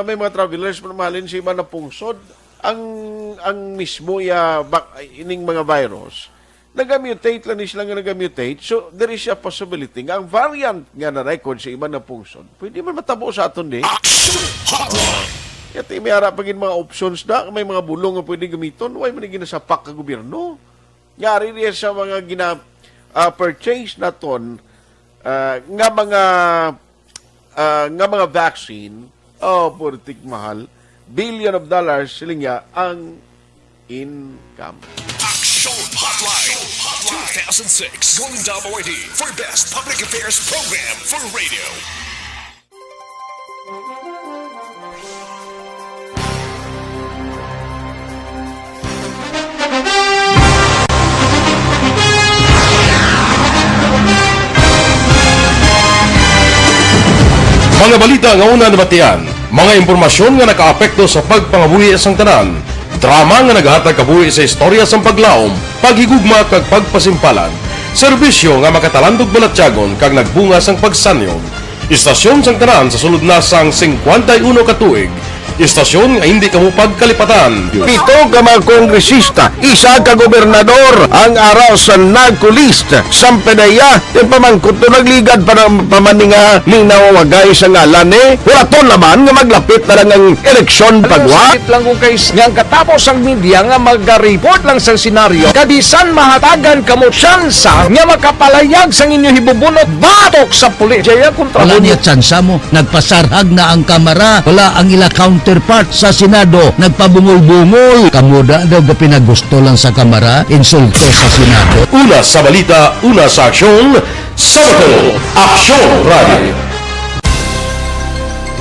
may mga travelers mahalin sa iba na pungsod, ang mismo ining mga virus, nag-mutate lang sila nga nag-mutate, so there is a possibility nga ang variant nga na-record sa iba na pungsod, pwede man matabo sa aton Aksyon Hotline. Yati may harap pagin mga options na, may mga bulong nga pwede gamiton, why man ginasapak ka gobyerno? Yari rin sa mga purchase na ton nga mga vaccine, purtik mahal, $1 billion siling ang income. Aksyon Hotline. 2006 Golden Dome Awardee for Best Public Affairs Program for Radio. Mga balita nga una nabatian, mga impormasyon nga nakaapekto sa pagpangabuhi sang tanan, drama nga naghatag kabuhi sa istorya sang paglaom, paghigugma kag pagpasimpalan, serbisyo nga makatalandog balatyagon kag nagbunga sang pagsanyog, istasyon sang tanan sa sulod na sang 51 ka tuig, istasyon nga hindi kamupag kalipatan. 7 ka mga kongresista, 1 ka gobernador ang araw sa nagkulist sa pedaya yung pamangkot to nagligad para pamaninga linawagay sa ngalan huraton naman nga maglapit na lang ang eleksyon pagwa lang kung kayo nga katapos ang media nga mag-report lang sa senaryo kadisan mahatagan kamo tsansa nga makapalayag sa inyo hibubunot batok sa pulis jaya kontra wala niya tsansa mo nagpasarhag na ang kamera wala ang ila counterpart sa Senado nagpabungol-bungol kamuda daw pinagusto lang sa kamera insulto sa Senado. Una sa balita, una sa aksyon, Sabado, Aksyon Radio.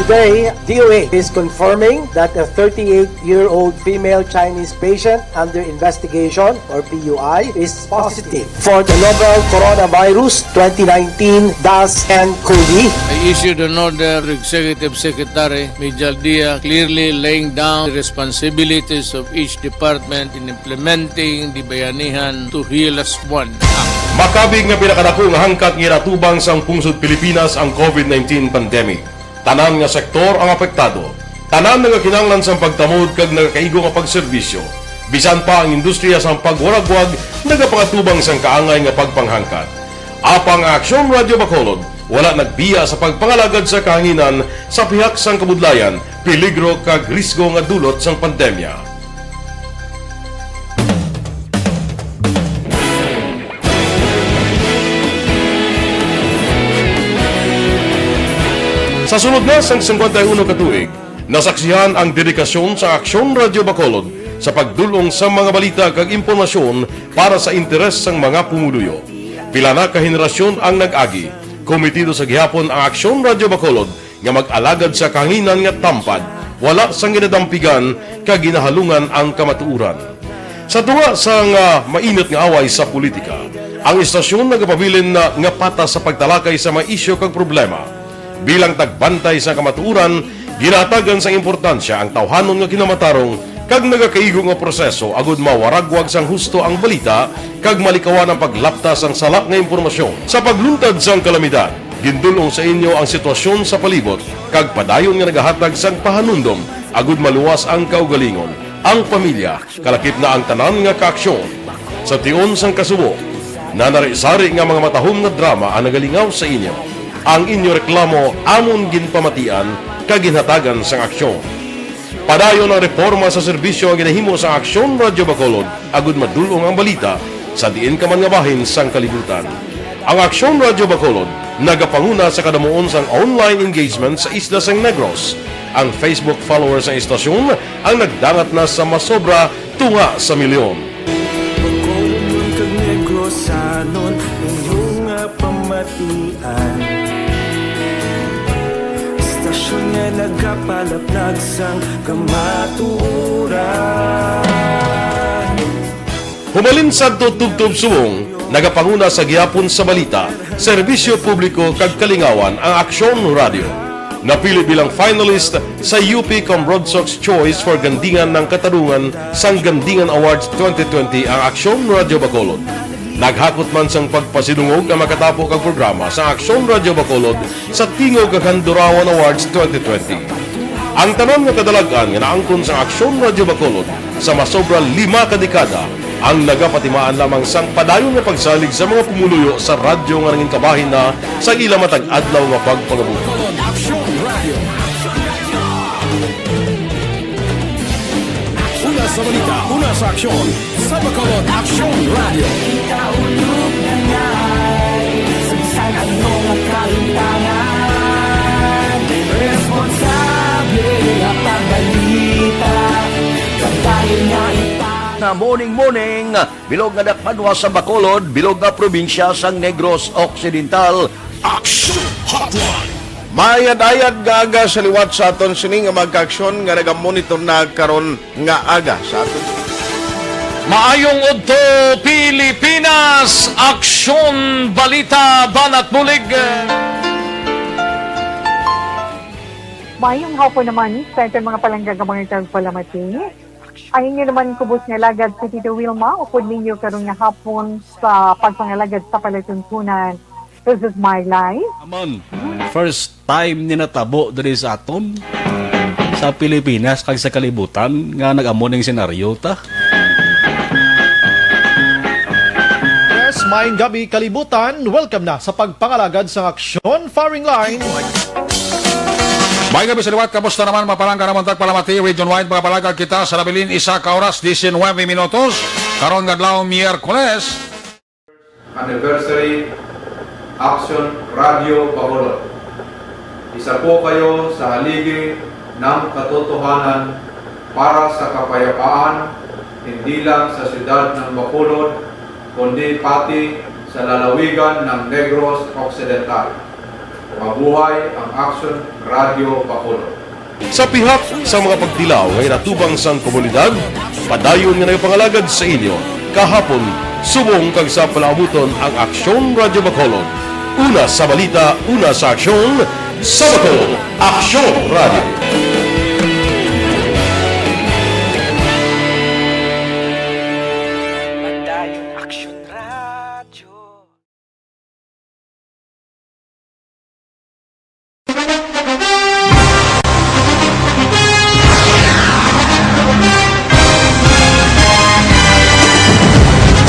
Today, DOA is confirming that a 38-year-old female Chinese patient under investigation, or PUI, is positive for the novel coronavirus 2019-10-CoV. I issued an order to Executive Secretary Major Dia clearly laying down the responsibilities of each department in implementing the Bayanihan to Heal as One Act. Makabig nga pinakadako nga hangkat nga iratubang sang pungsod Pilipinas ang COVID-19 pandemic. Tanan nga sektor ang apektado. Tanan nga kinahanglan sang pagtamod kag nagakaigo nga pagserbisyo. Bisan pa ang industriya sang pagwaragwag nagapangatubang sang kaangay nga pagpanghangkat. Apang Aksyon Radio Bacolod wala nagbiya sa pagpangalagad sa kahanginan sa pihak sang kabudlayan, peligro kag risgo nga dulot sang pandemya. Sa sunod na sang 51 katuig, nasaksihan ang dedikasyon sa Aksyon Radio Bacolod sa pagdulong sa mga balita kag impormasyon para sa interes sang mga pumuluyo. Pila na ka henerasyon ang nag-agi, komitido sa gihapon ang Aksyon Radio Bacolod nga mag-alagad sa kahanginan nga tampad, wala sang ginadampigan kag ginahalungan ang kamatuuran. Sa tuwa sang mainit nga away sa politika, ang istasyon nagapabilin na nga patas sa pagtalakay sa mga isyu kag problema. Bilang tagbantay sa kamatuuran, ginatagan sa importansya ang tawhanon nga kinamatarong kag nagakaigo nga proseso agud mawaragwag sang husto ang balita kag malikawan ang paglapta sang salak nga impormasyon. Sa pagluntad sang kalamidad, gindulong sa inyo ang sitwasyon sa palibot kag padayon nga nagahatag sang pahanundom agud maluwas ang kaugalingon. ang pamilya, kalakip na ang tanan nga kaaksyon. Sa tion sang kasubo, na narisari nga mga matahom na drama ang nagalingaw sa inyo. Ang inyo reklamo amon ginpamatian kaginhatagan sang aksyon. Padayon ang reforma sa serbisyo ang ginahimo sa Aksyon Radyo Bacolod agud madulong ang balita sa diin ka man nga bahin sang kalibutan. Ang Aksyon Radyo Bacolod nagapanguna sa kadamuon sang online engagement sa Isla sang Negros. Ang Facebook followers sa istasyon ang nagdangat na sa masobra tunga sa milyon. Bacolod kag Negros sanon inyong pamatian. Istasyon nga nagapalaplag sang kamaturan. Humalin sa tutubtub subong, nagapanguna sa gihapon sa balita, serbisyo publiko kag kalingawan ang Aksyon Radio. Napili bilang finalist sa UP Broadsox Choice for Gandingan ng Katarungan sang Gandingan Awards 2020 ang Aksyon Radio Bacolod. Naghakot man sang pagpasidungog ang makatapo kag programa sa Aksyon Radio Bacolod sa Tingog kag Handurawan Awards 2020. Ang tanan nga kadalagan nga naangkon sa Aksyon Radio Bacolod sa masobra 5 ka dekada ang nagapatimaan lamang sang padayon nga pagsalig sa mga pumuluyo sa radyo nga nangin kabahin na sa ila matag adlaw nga pagpangabuhi. Una sa balita, una sa aksyon, sa Bacolod Aksyon Radio. Ikaulog na ngay, saan ano nga kaintangan, responsable at pagbalita, kagaling nga na morning, bilog nga dakpanwa sa Bacolod, bilog nga probinsya sang Negros Occidental. Aksyon Hotline. Mayad-ayad nga aga sa liwat sa aton sining nga magkaaksyon nga nagamonitor na karon nga aga sa aton. Maayong udto Pilipinas, Aksyon Balita Banat Bulig. Maayong hapon naman sa ating mga palanggang mga palamati. Ang inyo naman kubos nga lagad si Tito Wilma, upod ninyo karong nga hapon sa pagpangalagad sa palatuntunan. This is my life. Amon, first time ni natabo diri sa aton sa Pilipinas kag sa kalibutan nga nag-amo ning senaryo ta. Yes, maayong gabi kalibutan. Welcome na sa pagpangalagad sa Aksyon Firing Line. May gabi sa liwat, kamusta naman mapalangga naman tagpalamati, region-wide mga palagag kita sa labilin isa ka oras, 19 minutos, karon gadlaw Miyerkules. Anniversary Aksyon Radio Bacolod. Isa po kayo sa haligi ng katotohanan para sa kapayapaan, hindi lang sa siyudad ng Bacolod, kundi pati sa lalawigan ng Negros Occidental. Mabuhay ang Aksyon Radio Bacolod. Sa pihak sa mga pagtilaw ngay natubang sang komunidad, padayon nga nagpangalagad sa inyo. Kahapon, subong kag sa palaabuton ang Aksyon Radio Bacolod. Una sa balita, una sa aksyon, sa Bacolod, Aksyon Radio.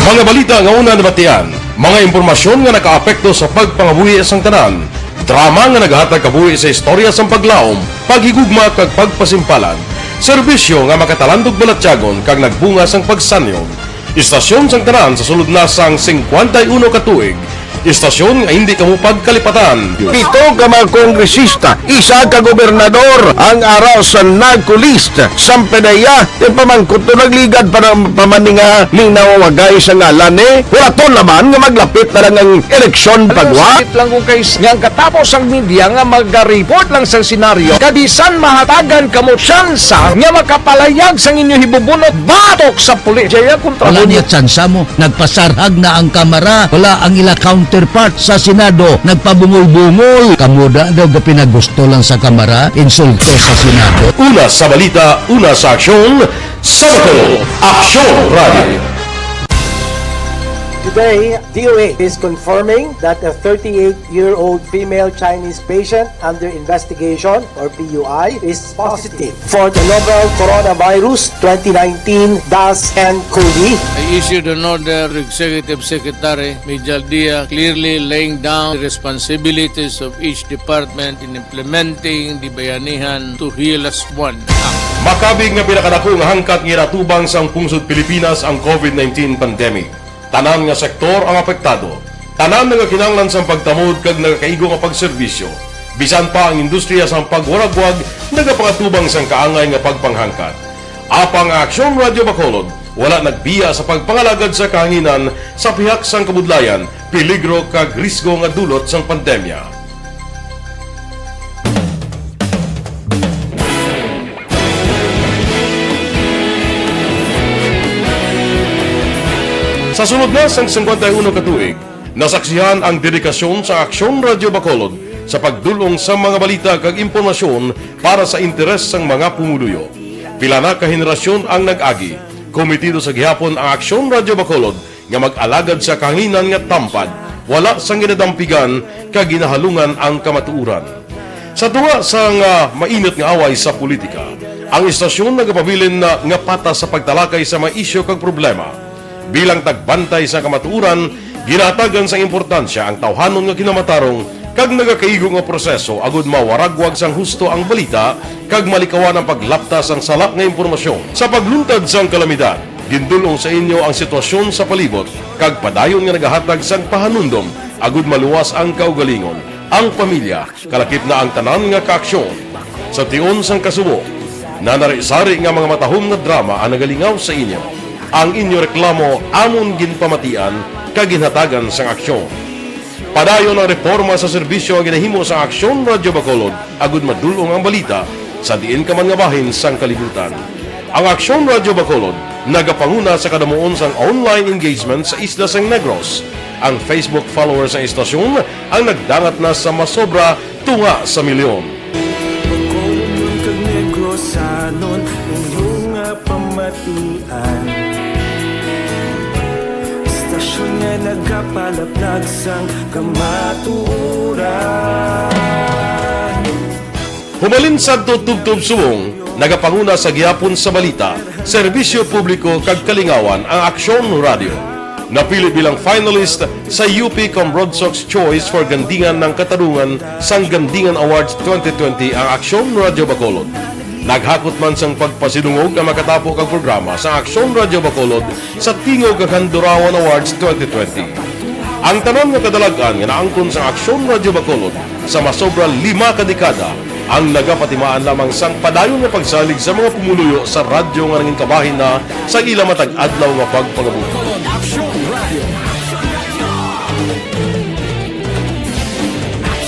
Mga balita nga una nabatian, mga impormasyon nga nakaapekto sa pagpangabuhi sang tanan, drama nga naghatag kabuhi sa istorya sang paglaom, paghigugma kag pagpasimpalan, serbisyo nga makatalandog balatyagon kag nagbunga sang pagsanyog, istasyon sang tanan sa sulod na sang 51 ka tuig, istasyon nga hindi kamupag kalipatan. Pito ka mga kongresista, isa ka gobernador ang araw sa nagkulist sa pedaya di pamangkot to nagligad para pamaninga linawagay sa ngalan wala naman nga maglapit na lang ang eleksyon pagwa. Sakit lang kung kays nga katapos ang media nga mag-report lang sa senaryo kadisan mahatagan kamo tsansa nga makapalayag sang inyo hibubunot batok sa pulis. Jaya kontra Wala niya tsansa mo, nagpasarhag na ang kamera, wala ang ila counterpart sa Senado, nagpabungol-bungol. Kamuda daw ga pinagusto lang sa kamera, insulto sa Senado. Una sa balita, una sa aksyon, sa Bacolod, Aksyon Radio. Today, DOA is confirming that a 38-year-old female Chinese patient under investigation, or PUI, is positive for the novel coronavirus 2019-10-CoV. I issued an order to Executive Secretary Major Dia clearly laying down the responsibilities of each department in implementing the Bayanihan to Heal as One Act. Makabig nga pinakadako nga hangkat nga natubang sa pungsod Pilipinas ang COVID-19 pandemic. Tanan nga sektor ang apektado. Tanan nga kinahanglan sa pagtamod kag nagakaigo nga pagserbisyo. Bisan pa ang industriya sa pagwaragwag nagapakatubang sang kaangay nga pagpanghangkat. Apang Aksyon Radio Bacolod wala nagbiya sa pagpangalagad sa kahanginan sa pihak sang kabudlayan, peligro kag risgo nga dulot sang pandemya. Sa sunod na sang 51 katuig, nasaksihan ang dedikasyon sa Aksyon Radio Bacolod sa pagdulong sa mga balita kag impormasyon para sa interes sang mga pumuluyo. Pila na ka henerasyon ang nag-agi, komitido sa gihapon ang Aksyon Radio Bacolod nga mag-alagad sa kahanginan nga tampad, wala sang ginadampigan kag ginahalungan ang kamatuuran. Sa tunga sang mainit nga away sa politika, ang istasyon nagapabilin na nga patas sa pagtalakay sa mga isyu kag problema. Bilang tagbantay sa kamatuuran, ginatagan sa importansya ang tawhanon nga kinamatarong kag nagakaigo nga proseso agud mawaragwag sang husto ang balita kag malikawan ang paglaptas ang salak nga impormasyon. Sa pagluntad sang kalamidad, gindulong sa inyo ang sitwasyon sa palibot kag padayon nga nagahatag sang pahanundom agud maluwas ang kaugalingon, ang pamilya, kalakip na ang tanan nga kaaksyon. Sa tion sang kasubo, nanari-sari nga mga matahom nga drama ang nagalingaw sa inyo. Ang inyo reklamo amon ginpamatian kag ginhatagan sang aksyon. Padayon ang reforma sa serbisyo ang ginahimo sa Aksyon Radio Bacolod agud madulong ang balita sa diin ka man nga bahin sang kalibutan. Ang Aksyon Radio Bacolod nagapanguna sa kadamuon sang online engagement sa isla sang Negros. Ang Facebook followers sa istasyon ang nagdangat na sa masobra tunga sa milyon. Bacolod kag Negros anon inyong pamatian. Nga nagapalaplag sang kamatuuran. Humalin sa tutubtub suwong, nagapanguna sa gihapon sa balita, serbisyo publiko kag kalingawan ang Aksyon Radio. Napili bilang finalist sa UP Comrade Sox Choice for Gandingan ng Katarungan sang Gandingan Awards 2020 ang Aksyon Radio Bacolod. Naghakot man sang pagpasidungog ang makatapo kang programa sa Aksyon Radio Bacolod sa Tingog kag Handurawan Awards 2020. Ang tanan nga kadalagan nga naangkon sa Aksyon Radio Bacolod sa masobra 5 ka dekada ang nagapatimaan lamang sang padayon nga pagsalig sa mga pumuluyo sa radyo nga nanging kabahin na sa ila matag adlaw nga pagpangabuhi.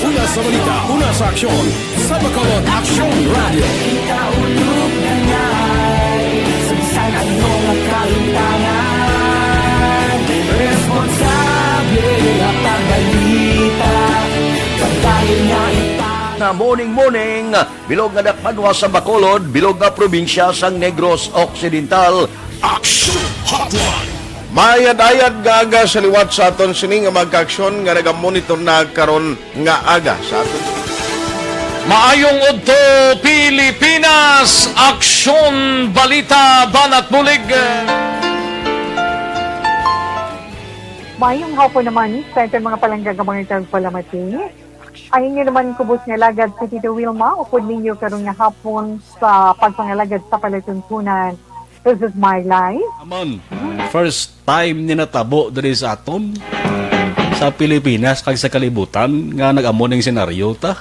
Una sa balita, una sa aksyon, sa Bacolod Aksyon Radio. Ikaulog na nga'y saan ano ang kalintangan. Responsable ang pagbalita, pagdahil nga na morning, bilog nga dakmadwa sa Bacolod, bilog nga probinsya sang Negros Occidental. Aksyon Hotline. Mayad-ayad nga aga sa liwat sa aton sini nga magkaaksyon nga nagamonitor na karon nga aga sa aton. Maayong udto Pilipinas, Aksyon Balita Banat Bulig. Mayong hapon naman sa ito mga palanggagamang palamati. Ay inyo naman kubos nga lagad sa Tito Wilma, upod ninyo karon nga hapon sa pagpangalagad sa palatuntunan. This is my life. Amon, first time ni natabo diri sa aton sa Pilipinas kag sa kalibutan nga nag-amon ng senaryo ta.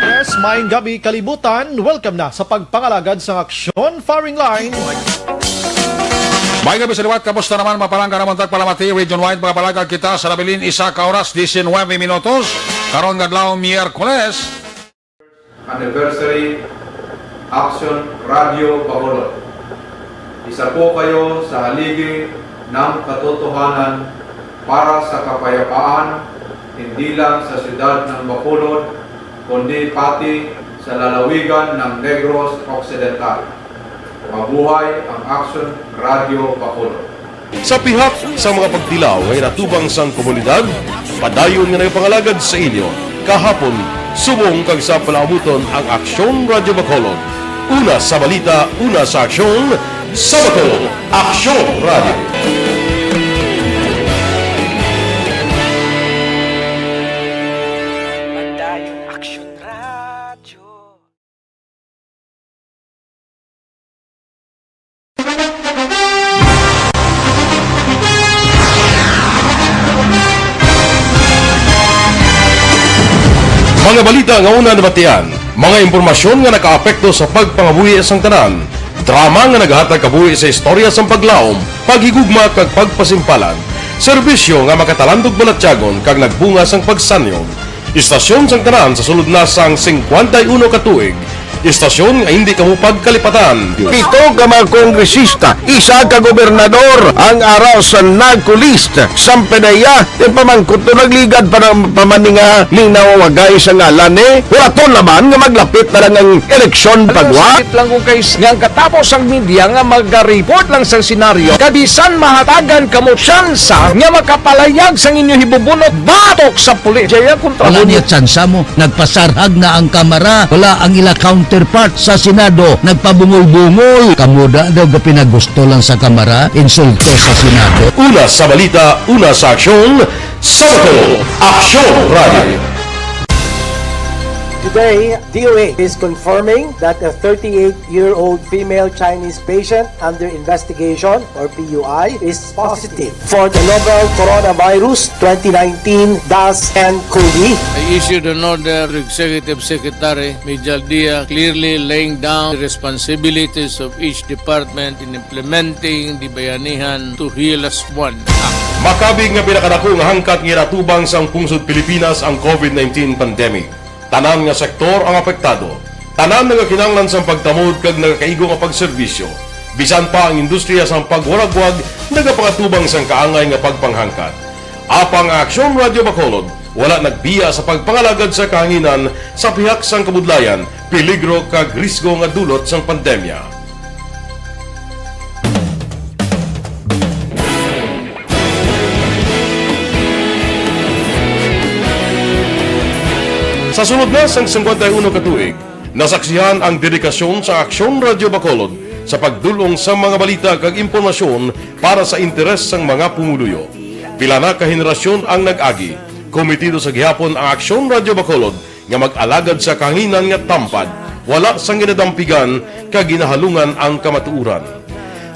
Yes, maayong gabi kalibutan. Welcome na sa pagpangalagad sa Aksyon Firing Line. May gabi sa liwat, kamusta naman mapalangga naman tagpalamati, region-wide mga palagag kita sa Labilin, 1 ka oras, 19 minutos, karon gadlaw Miyerkules. Anniversary Aksyon Radio Bacolod. Isa po kayo sa haligi ng katotohanan para sa kapayapaan, hindi lang sa siyudad ng Bacolod, kundi pati sa lalawigan ng Negros Occidental. Mabuhay ang Aksyon Radio Bacolod. Sa pihak sa mga pagtilaw ngay natubang sang komunidad, padayon nga nagpangalagad sa inyo. Kahapon, subong kag sa palaabuton ang Aksyon Radio Bacolod. Una sa balita, una sa aksyon, sa Bacolod, Aksyon Radio. Mga balita nga una nabatian, mga impormasyon nga nakaapekto sa pagpangabuhi sang tanan, drama nga naghatag kabuhi sa istorya sang paglaom, paghigugma kag pagpasimpalan, serbisyo nga makatalandog balatyagon kag nagbunga sang pagsanyog, istasyon sang tanan sa sulod na sang 51 katuig, istasyon nga hindi kamupag kalipatan. Pito ka mga kongresista, isa ka gobernador ang araw sa nagkulist sa pedaya yung pamangkot to nagligad para pamaninga linaw wagay sa ngalan walaton naman nga maglapit na lang ang eleksyon pagwa. Sakit lang kung kays nga katapos ang media nga mag-report lang sa senaryo kabisan mahatagan kamo tsansa nga makapalayag sang inyo hibubunot batok sa pulis. Jaya kontra Wala niya tsansa mo, nagpasarhag na ang kamera, wala ang ila counterpart sa Senado, nagpabungol-bungol. Kamuda daw ga pinagusto lang sa kamera, insulto sa Senado. Una sa balita, una sa aksyon, sa Bacolod, Aksyon Radio. Today, DOA is confirming that a 38-year-old female Chinese patient under investigation, or PUI, is positive for the novel coronavirus 2019 DAS-10-CoV. I issued an order to Executive Secretary Major Dia clearly laying down the responsibilities of each department in implementing the Bayanihan to Heal as One Act. Makabig nga pinakadako nga hangkat nga natubang sang pungsod Pilipinas ang COVID-19 pandemic. Tanan nga sektor ang apektado. Tanan nga kinahanglan sang pagtamod kag nagakaigo nga pagserbisyo. Bisan pa ang industriya sang pagwaragwag nagapangatubang sang kaangay nga pagpanghangkat. Apang Aksyon Radio Bacolod wala nagbiya sa pagpangalagad sa kahanginan sa pihak sang kabudlayan, peligro kag risgo nga dulot sang pandemya. Sa sunod na sang 51 katuig, nasaksihan ang dedikasyon sa Aksyon Radio Bacolod sa pagdulong sa mga balita kag impormasyon para sa interes sang mga pumuluyo. Pila na ka henerasyon ang nag-agi, komitido sa gihapon ang Aksyon Radio Bacolod nga mag-alagad sa kahanginan nga tampad, wala sang ginadampigan kag ginahalungan ang kamatuuran.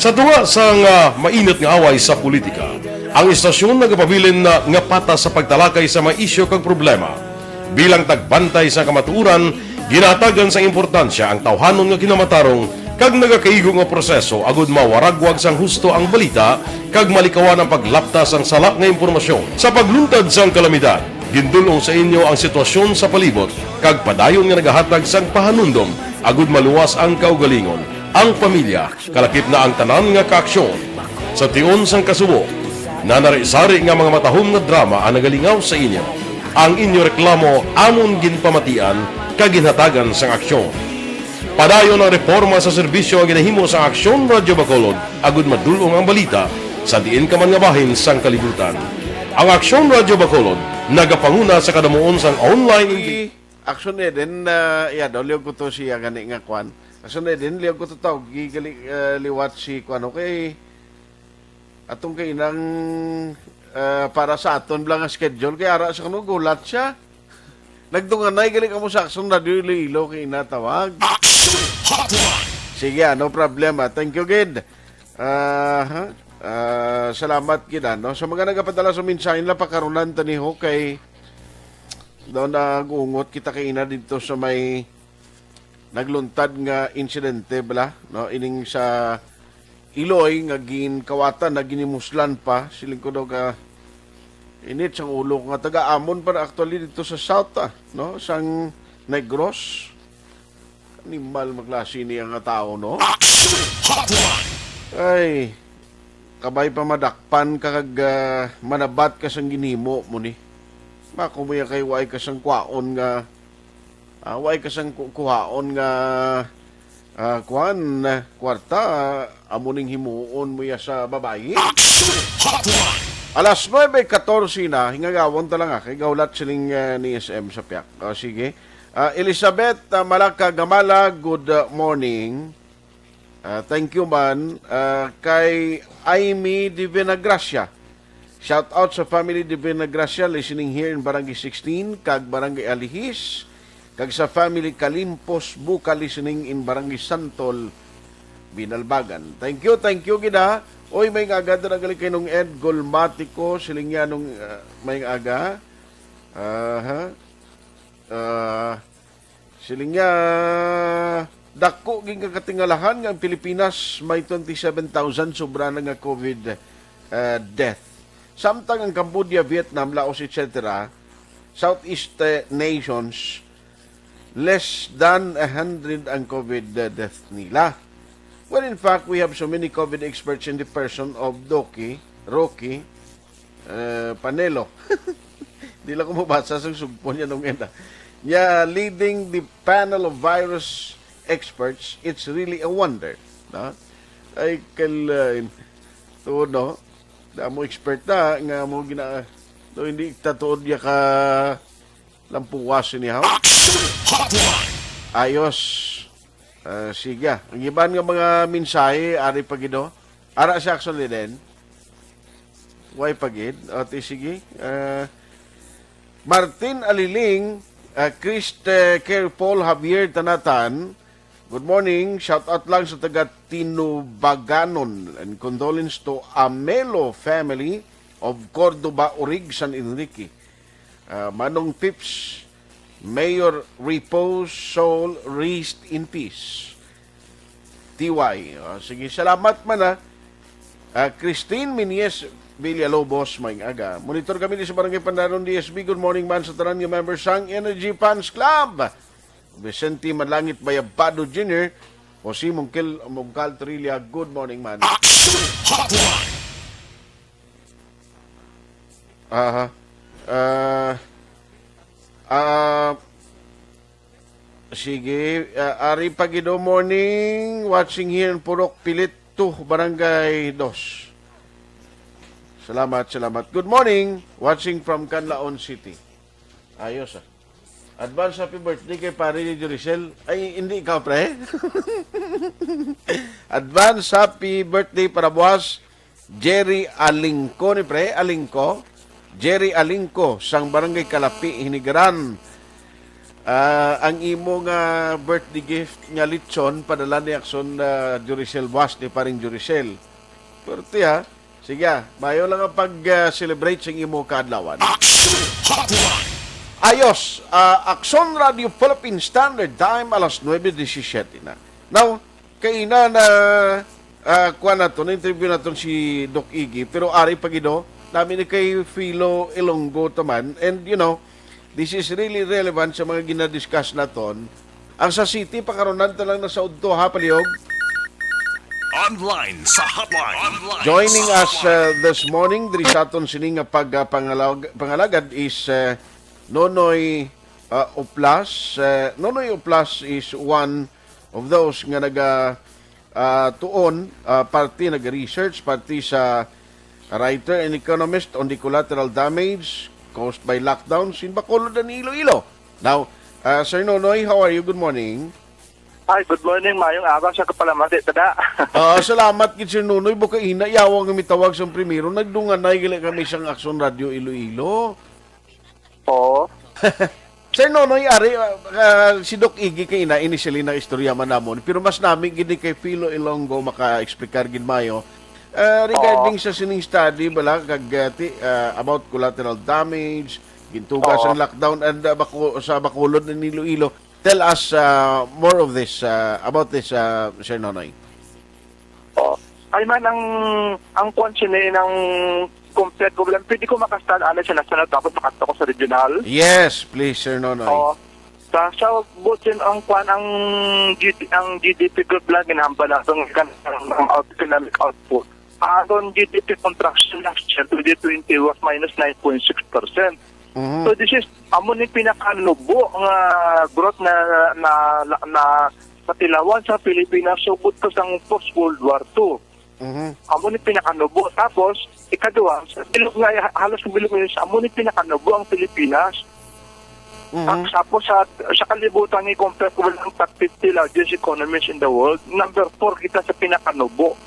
Sa tuwa sang mainit nga away sa politika, ang istasyon nagapabilin na nga patas sa pagtalakay sa mga isyu kag problema. Bilang tagbantay sa kamatuuran, ginatagan sa importansya ang tawhanon nga kinamatarong kag nagakaigo nga proseso agud mawaragwag sang husto ang balita kag malikawan ang paglaptas ang salak nga impormasyon. Sa pagluntad sang kalamidad, gindulong sa inyo ang sitwasyon sa palibot kag padayon nga nagahatag sang pahanundom agud maluwas ang kaugalingon, ang pamilya, kalakip na ang tanan nga kaaksyon. Sa tion sang kasubo, nanari-sari nga mga matahom nga drama ang nagalingaw sa inyo. Ang inyo reklamo amon ginpamatian kaginhatagan sang aksyon. Padayon ang reforma sa serbisyo ang ginahimo sa Aksyon Radio Bacolod agud madulong ang balita sa diin ka man nga bahin sang kalibutan. Ang Aksyon Radio Bacolod nagapanguna sa kadamuon sang online Aksyon din liog ko to siya gani nga kwan. Aksyon din liog ko to tawag liwat si kwan okay. Atong kay nang para sa aton lang ang schedule kaya ara sa kano gulat siya nagtunganay gali ka mo sa Aksyon Radio Iloilo kay natawag sige no problema, thank you gid salamat gid no sa mga nagapadala sa mensahe nila pakarunan taniho kay daw nagungot kita kay ina dito sa may nagluntad nga insidente bala no ining sa Iloy nga kawatan na ginimuslan pa siling ko daw ka init sang ulo nga taga-amon para actually dito sa south no sang Negros animal maglasi niya nga tao no ay kabay pa madakpan kag manabat ka sang ginhimo mo ni makumaya kay way ka sang kwaon nga way ka sang kuhaon nga kwarta, amuning himuon mo ya sa babae. Alas 9:14 na, hingagawon ta lang kay gawlat siling ni SM sa piyak. Sige. Elizabeth Malaka Gamala, good morning. Thank you man. Kay Aimee Divina Gracia. Shout out sa family Divina Gracia listening here in Barangay 16 kag Barangay Alihis. Kag sa family Kalimpos Buka listening in Barangay Santol, Binalbagan. Thank you gida. Oy, may aga na gali kay nung Ed Golmatico, siling yan nung may aga. Siling nga dako ging katingalahan nga ang Pilipinas may 27,000 sobra na nga COVID death. Samtang ang Cambodia, Vietnam, Laos, etc. Southeast nations less than 100 ang COVID death nila. Well, in fact, we have so many COVID experts in the person of Rocky Panelo. Di lang ko mabasa sa sugpo niya nung enda. Yeah, leading the panel of virus experts, it's really a wonder. No? Ay, to, no? Mo expert na, nga mo gina, no, hindi tatuod niya ka lampuwas niya. Ayos. Sige. Ang iban nga mga mensahe, ari pagido. Ara sa actually din. Why pagid? O, sige. Martin Aliling, Chris Paul Javier Tanatan, good morning. Shout out lang sa taga Tinubaganon and condolence to Amelo family of Cordoba, Orig, San Enrique. Manong Pips, Mayor repose soul, rest in peace. TY. Sige, salamat man Christine Minies Villalobos, may aga. Monitor kami sa Barangay Pandaron DSB. Good morning man sa tanan nga member sang Energy Fans Club. Vicente Malangit Bayabado Jr. O si Mungkal Trillia. Good morning man. Sige, Ari Pagido morning, watching here in Purok Pilit 2, Barangay 2. Salamat. Good morning, watching from Canlaon City. Ayos Advance happy birthday kay pare ni Juricel. Ay, hindi ikaw pre. Advance happy birthday para buwas Jerry Alingco ni pre, Jerry Alingco, sang Barangay Kalapi, Hinigaran. Ang imo nga birthday gift nga litson padala ni Aksyon Juricel was ni paring Juricel. Perti sige mayo lang ang pag-celebrate sa imo kaadlawan. Ayos, Aksyon Radio Philippine Standard Time alas 9:17 na. Now, kaina na kuha na to, na-interview na to si Doc Iggy, pero ari pagido, namin ni kay Philo Ilonggo taman, and you know, this is really relevant sa mga ginadiscuss naton. Ang sa city, pakaronan ta lang na sa udto paliog. Online sa Hotline. Joining us this morning, diri sa aton sining pangalagad is Nonoy Oplas. Nonoy Oplas is one of those nga tuon, party nag-research, party sa writer and economist on the collateral damage caused by lockdowns in Bacolod and Iloilo. Now, Sir Nonoy, how are you? Good morning. Hi, good morning. Mayong araw sa kapalamati. Tada. Salamat kid Sir Nonoy. Buka ina, yawang kami tawag sa primero. Nagdungan na kami siyang Aksyon Radio Iloilo. Oo. Sir Nonoy, ari, si Doc Iggy kay ina, initially na istorya man namon. Pero mas namin gini kay Philo Ilonggo maka-explicar gid mayo. Regarding sa sining study bala about collateral damage, gintugas ang lockdown and sa Bacolod and Iloilo. Tell us more of this about this, Sir Nonoy. Ay man ang konsene ng complete government, pwede ko makastal ala sa national tapos makasta ko sa regional. Yes, please, Sir Nonoy. Sa butin ang GDP group lang ginahamba na itong economic output. Ang GDP contraction last year, 2020 was minus 9.6%. So this is amo ni pinakanubo nga growth na Katilawan sa Pilipinas sugod ko sang post World War II. Amo ni pinakanubo. Tapos, ikaduwa, sa bilog nga, halos bilog ngayon, amo ni pinakanubo ang Pilipinas. Tapos, sa kalibutan ni compare ko ng top 50 largest economies in the world, number 4 kita sa pinakanubo.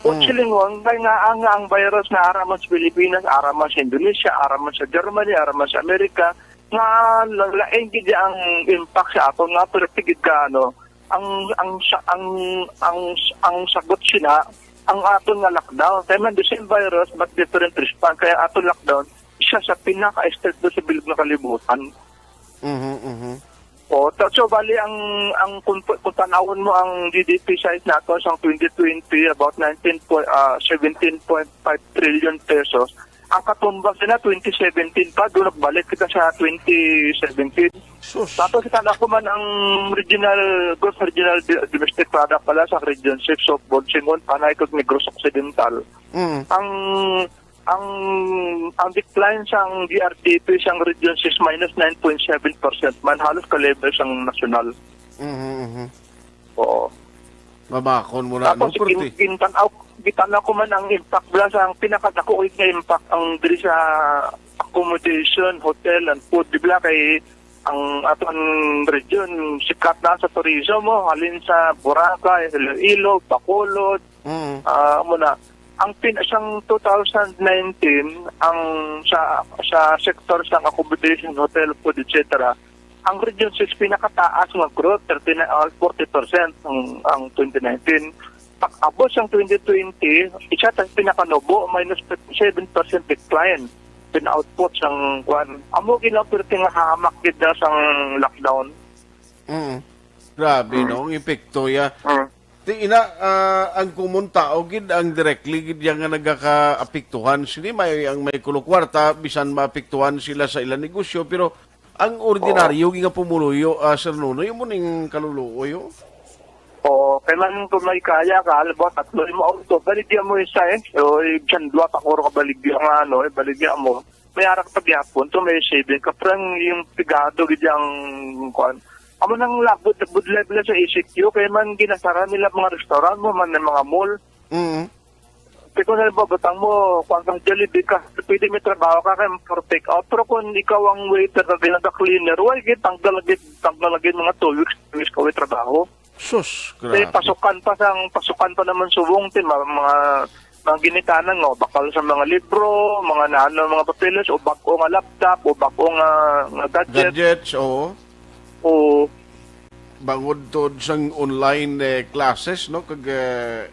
Silingon, kaya nga ang virus na araman sa Pilipinas, araman sa Indonesia, araman sa Germany, araman sa Amerika, nga laing gid ang impact sa ato nga pero tigid ka ang sagot sila ang aton nga lockdown. Kaya man the same virus but different response. Kaya aton lockdown isa sa pinaka-stricto sa bilog na kalibutan. So bali ang kung tanawon mo ang GDP size nato sa 2020 about 17.5 trillion pesos. Ang katumbas na 2017 pa, doon nagbalik kita sa 2017. Tapos kita na man ang gross regional domestic product pala sa Region 6 of Bonsingon, Panay, kag Negros Occidental. Ang decline sa DRDP sa Region 6 minus 9.7% man, halos ka-level siyang national. Oo. Mabakon mo na. Tapos, gitanaw ko man ang impact bala sa ang pinakadako nga impact ang diri sa accommodation, hotel, and food. Bibla kay ang aton region, sikat na sa tourism mo, halin sa Boracay, Iloilo, Bacolod, muna. Ang pinasang 2019, ang sa sector sa accommodation, hotel, food, etc., ang Region 6 pinakataas ng growth, 40% ang 2019. Pag-abot ang 2020, isa tayong pinakanubo, minus 7% decline. Pina-output siyang kwan. Amo ginapirti nga hamak gid na sang lockdown. Grabe, no? Ang epekto ya. Ang kumunta o gid ang directly gid yang nga nagaka-apektuhan. Sini ang may kulukwarta, bisan maapektuhan sila sa ilang negosyo, pero ang ordinaryo nga pumuluyo, Sir Nunoy, mo ning kaluluoy. Kaya man kung may kaya ka, alba, 3 mo auto, baligyan mo isa o dyan 2 pakuro ka baligyan nga, baligyan mo. May arak pagyapon, to may saving ka, parang yung pigado, gidyang, amo nang labot level sa ECQ, kaya man ginasara nila mga restaurant mo, man ng mga mall. Kaya kung nalibabotang mo, kung kang Jollibee ka, pwede may trabaho ka kaya for take out. Pero kung ikaw ang waiter na pinaka-cleaner, tanggal agad mga 2 weeks ka may trabaho. Sus, grabe. Pasukan pa naman subong, mga ginikanan, bakal sa mga libro, mga mga papeles, o bako nga laptop, o bako nga gadgets, oo. O bangod to sang online classes, no, kag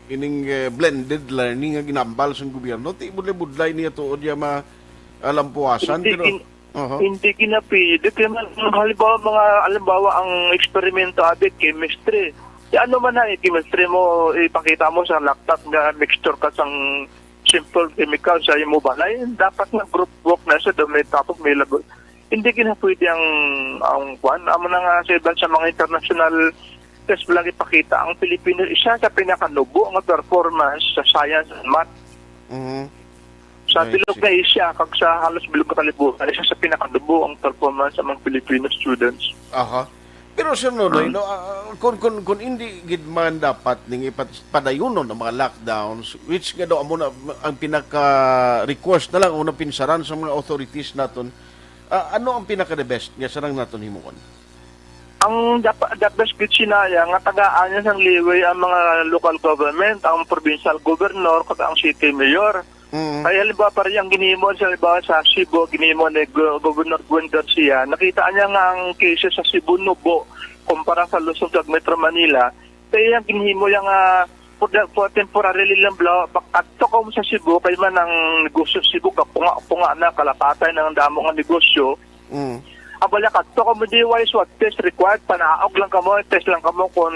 ining blended learning nga ginambal sang gobyerno, ti budlay niya tuod ya alampuasan, pero hindi ginapili. Kaya halimbawa ang eksperimento abe chemistry. Ano man na chemistry mo, ipakita mo sa laptop na mixture ka sang simple chemical sa imo balay, dapat na group work na sa may tapos may labo. Hindi ginapwede ang kwan. Amo na nga sa mga international test lagi pakita ang Pilipinas isa sa pinakanubo nga performance sa science and math. Sa bilog na Asia, kag sa halos bilog na kalibutan, isa sa pinakanubo ang performance sa mga Filipino students. Pero Sir Nonoy, kung hindi gid man dapat ning ipadayunon ng mga lockdowns, which nga daw amo na ang pinaka-request na lang o pinsaran sa mga authorities naton, ano ang pinaka-the best nga sarang naton himuon? Ang the best gid sinaya nga tagaan niya sang liway ang mga local government, ang provincial governor, kag ang city mayor. Kaya halimbawa parang ginimo sa Cebu, ginimo ni Governor Gwen Garcia, nakita niya nga ang cases sa Cebu Nubo kumpara sa Luzon ug Metro Manila. Kaya yung ginimo yung for temporarily lang bakadto ko sa Cebu, kaya man ang negosyo sa Cebu, punga na kalapatay ng damo nga negosyo. Abala kadto ko mo di wise what test required, panaog lang kamo, test lang kamo kung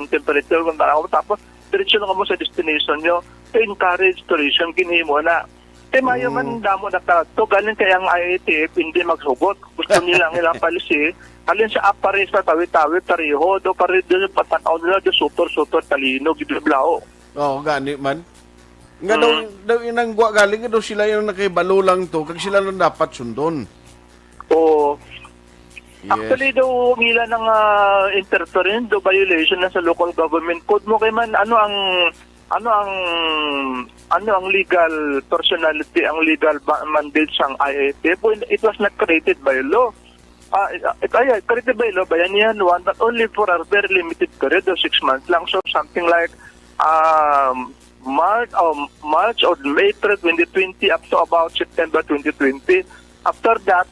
temperature, kung tanaw, tapos diretso lang kamo sa destination nyo. To encourage tourism, kinhimo na. Mayo man damo na to galing kaya ang IATF hindi magsugot. Gusto nila ang ilang policy. Halin sa aparis pa tawid-tawid, tariho, do parid do patanaw nila, do super talino, giblao. Gani man. Nga daw inang galing daw sila yung nakibalo lang to, kag sila lang dapat sundon. Actually, daw ngila ng interference, do violation na sa local government code mo kay man ano ang legal personality, ang legal mandate sang IATF. It was not created by law. Created by law, bayanihan one, but only for a very limited period of 6 months lang. So something like March or April 2020 up to about September 2020. After that,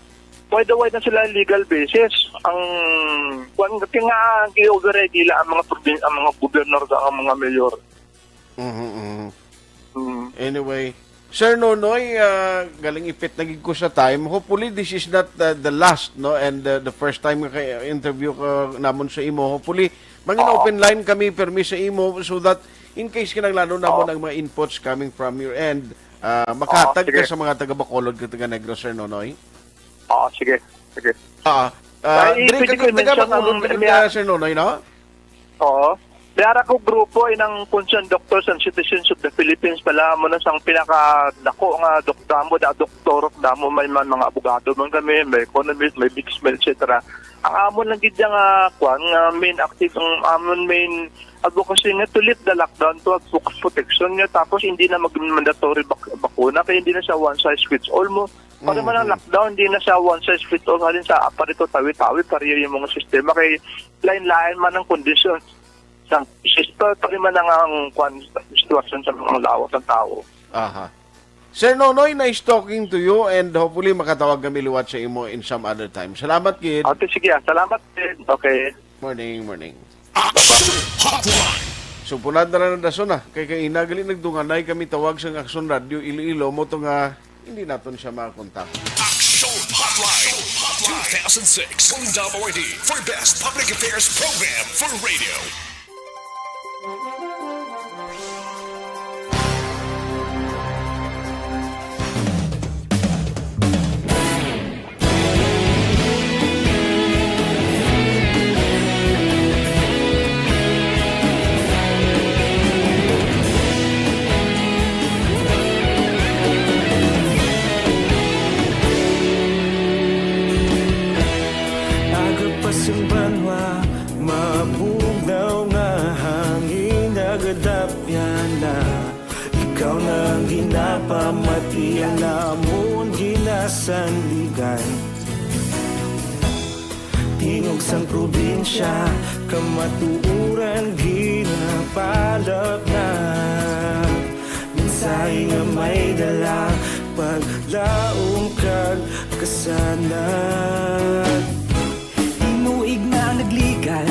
wide na sila legal basis. Ang nga gi-override nila ang mga gobernador ang mga mayor. Anyway, Sir Nonoy, galing ipit naging ko sa time. Hopefully, this is not the last, no? And the first time interview ka namon sa imo. Hopefully, open line kami permi sa imo so that in case kinanglan namon ang mga inputs coming from your end, makahatag ka sa mga taga-Bacolod ka taga-Negros, Sir Nonoy. Sige. Dire ka taga-Bacolod ka, Sir Nonoy, no? Oo. Mayara ko grupo ng concerned doctors and citizens of the Philippines pala mo na sang pinaka-dako nga doktor, damo may mga abogado man kami, may economist, may businessman, etc. Ang amon lang gid nga main active ang amon main advocacy nga to lift the lockdown to focus protection nga tapos hindi na mag-mandatory bakuna kaya hindi na siya one size fits all mo. Para man ang lockdown, hindi na siya one size fits all halin sa aparito tawi-tawi pariyo yung mga sistema kay lain-lain man ang conditions. Sa sister man ang situation sa mga lawak ng tao. Aha. Sir Nonoy, nice talking to you and hopefully makatawag kami liwat sa imo in some other time. Salamat, kid. Okay, sige. Salamat, kid. Okay. Morning. Hotline. So, punad na lang na dason kay kainagali nagdunganay kami tawag sa Aksyon Radio Iloilo mo to nga hindi naton siya makakontak. Aksyon Hotline 2006 going WID for best public affairs program for radio. Agapasumbanwa, mabugnaw nga hangin nagadapyan na ikaw nang ginapamatian namon ginasandigan. Tingog sang probinsya, kamatuuran ginapalap na minsay nga may dala paglaong kag kasanat. Inuig na nagligan,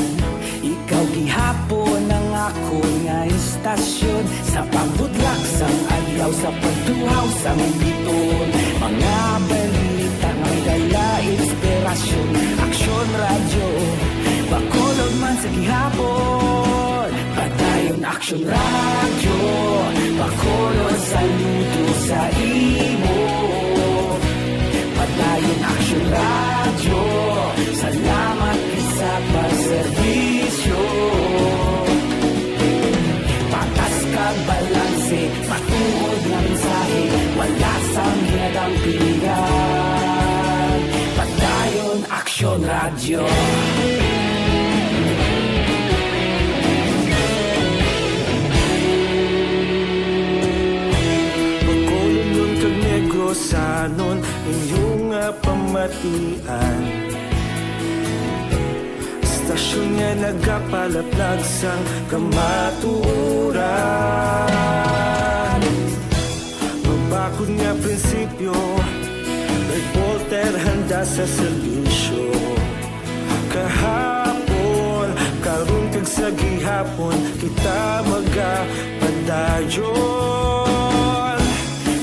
ikaw gihapon ang ako nga istasyon sa pagbudlak sang adlaw sa pagtuhaw sang biton. Mga balita nga dala inspirasyon, Aksyon Radio, Bacolod man sa gihapon. Padayon Aksyon Radio, Bacolod saludo sa imo. Padayon Aksyon Radio, salamat sa pagserbisyo. Patas kag balanse, matuod na mensahe, wala sang ginadang pilihan. Padayon Aksyon Radio. Bacolod nun kag Negrosanon, inyong pamatian. Stasyon nga nagapalaplag sang kamaturan. Mabakod nga prinsipyo, reporter handa sa serbisyo. Kahapon, karun kag sa gihapon, kita magapadayon.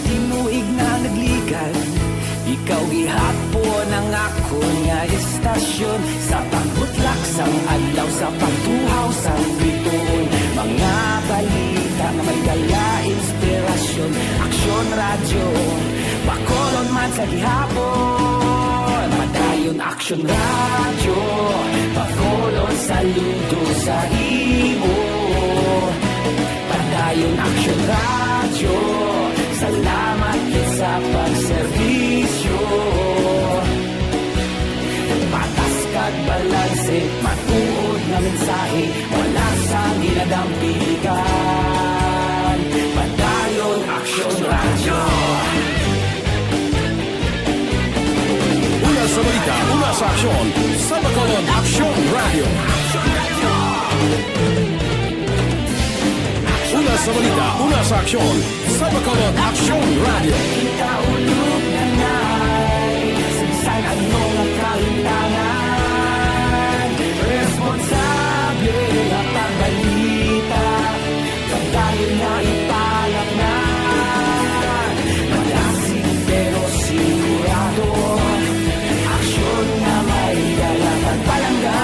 Tinuig na nagligan, ikaw gihapon ang ako nga istasyon sa pagbutlak sang adlaw sa pagtuhaw sang biton. Mga balita na may dala inspirasyon, Aksyon Radio, Bacolod man sa gihapon. Padayon Aksyon Radio, Bacolod saludo sa imo. Padayon Aksyon Radio, salamat sa pagserbisyo. Patas Aksyon Radio. Una sa balita, una sa aksyon. Sa Bacolod, Aksyon Radio. Una sa balita, una sa aksyon. Sa Bacolod, Aksyon Radio. Ikaulog na na'y Sinsan ang mga kahintangan. Responsable na pagbalita, dahil na ipalak na. Malasing pero sigurado, aksyon na may dalaman palangga.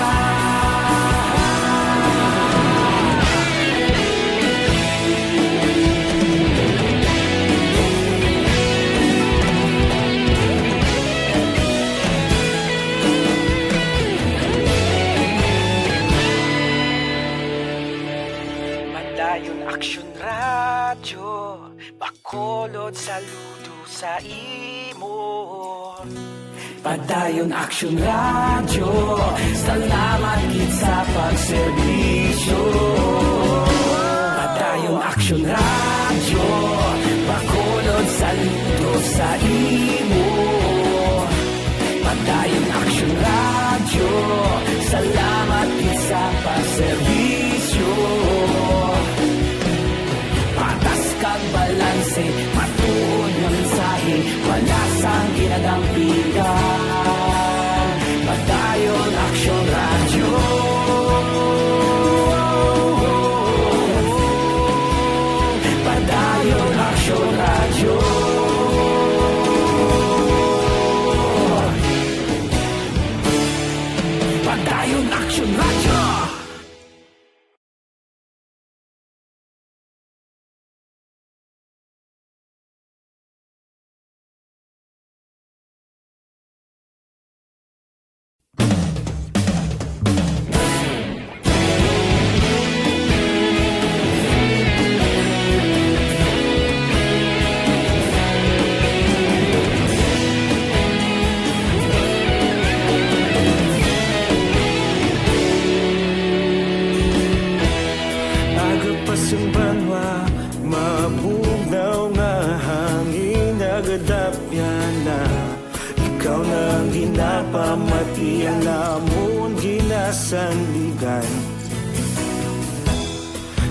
Madayon Aksyon Radio, Bacolod saludo sa imo. Padayon Aksyon Radio, salamat gid sa pagserbisyo. Padayon Aksyon Radio, Bacolod saludo sa imo. Padayon Aksyon Radio, salamat gid sa pagserbisyo. Patas kang balanse, matuod ng mensahe, wala sang ginadampigan. Padayon Aksyon Radio. Padayon Aksyon Radio. Padayon Aksyon Radio. Agapasumbanwa, mabugnaw nga hangin nagadapyan na. Ikaw na ang ginapamatian namon ginasandigan.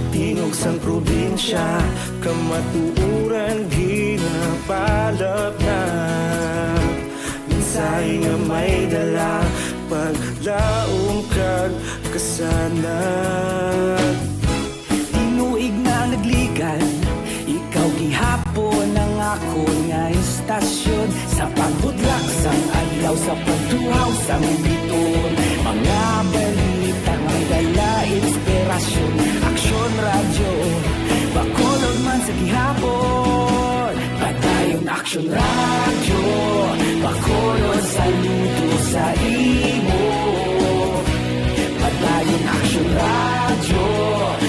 Tingog sang probinsya, kamatuuran ginapalap na. Minsay nga may dala, paglaong kag kasanat. Tinuig na nagligan, ikaw gihapon ang ako nga istasyon. Sa pagbudlak sang adlaw, sa pagtuhaw sang biton. Mga balita may dala inspirasyon. Aksyon Radio, Bacolod man sa gihapon. Padayon Aksyon Radio, Bacolod saludo sa imo. Padayon Aksyon Radio,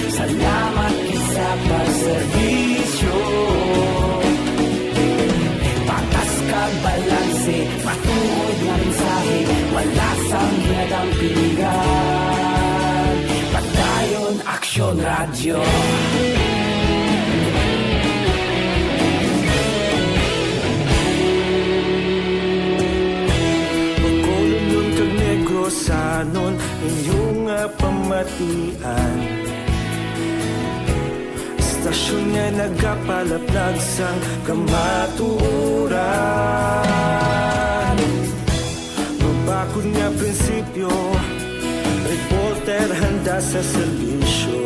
salamat sa pagserbisyo. Patas kag balanse, matuod nga mensahe, wala sang ginadampigan. Padayon Aksyon Radio. Bacolod nun kag Negrosanon, inyong pamatian. Istasyon nga nagapalaplag sang kamatuuran. Mabakod nga prinsipyo, reporter handa sa serbisyo.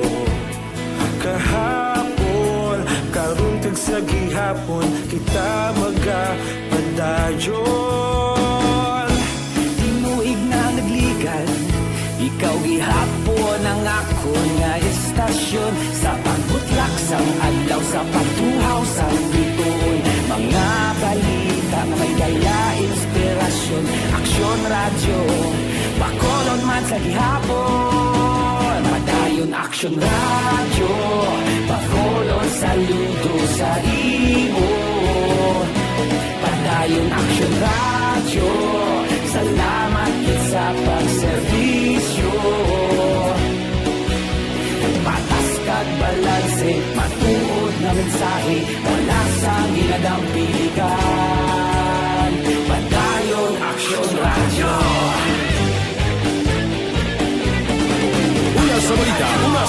Kahapon, karong tag sa gihapon, kita magapadayon. Tinuig na nagligan, ikaw gihapon ang ako nga istasyon. Sa pagbutlak sang adlaw, sa pagtuhaw sang biton. Mga balita nga may dala inspirasyon. Aksyon Radio, Bacolod man sa gihapon. Padayon Aksyon Radio, Bacolod saludo sa imo. Padayon Aksyon Radio, salamat sa pagserbisyo. Patas kag balanse, matuod na mensahe, wala sa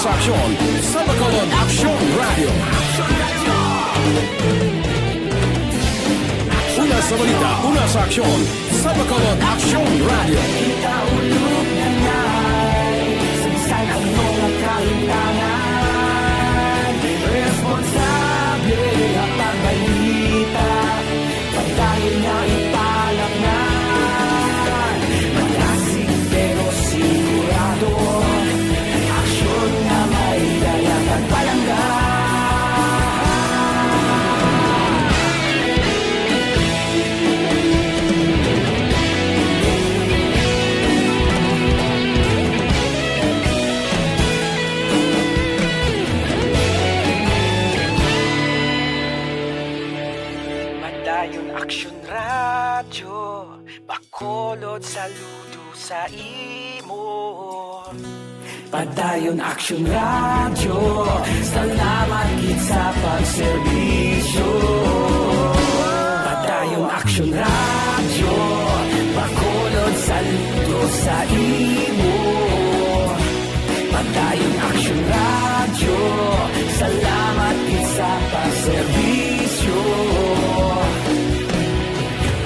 sa aksyon sa Bacolod Aksyon Radio. Una sa balita, una sa aksyon sa Bacolod Aksyon Radio. Ikaulog na ngay, saan ang mga kahintangan, responsable at pagbalita, pagdahil na ipalaknan, malasig pero sigurado, aksyon na may dalang at palanggan. Madayon Aksyon Radyo, Bacolod saludo sa imo. Padayon Aksyon Radyo, salamat gid sa pagserbisyo. Padayon Aksyon Radyo, Bacolod saludo sa imo. Padayon Aksyon Radyo, salamat gid sa pagserbisyo.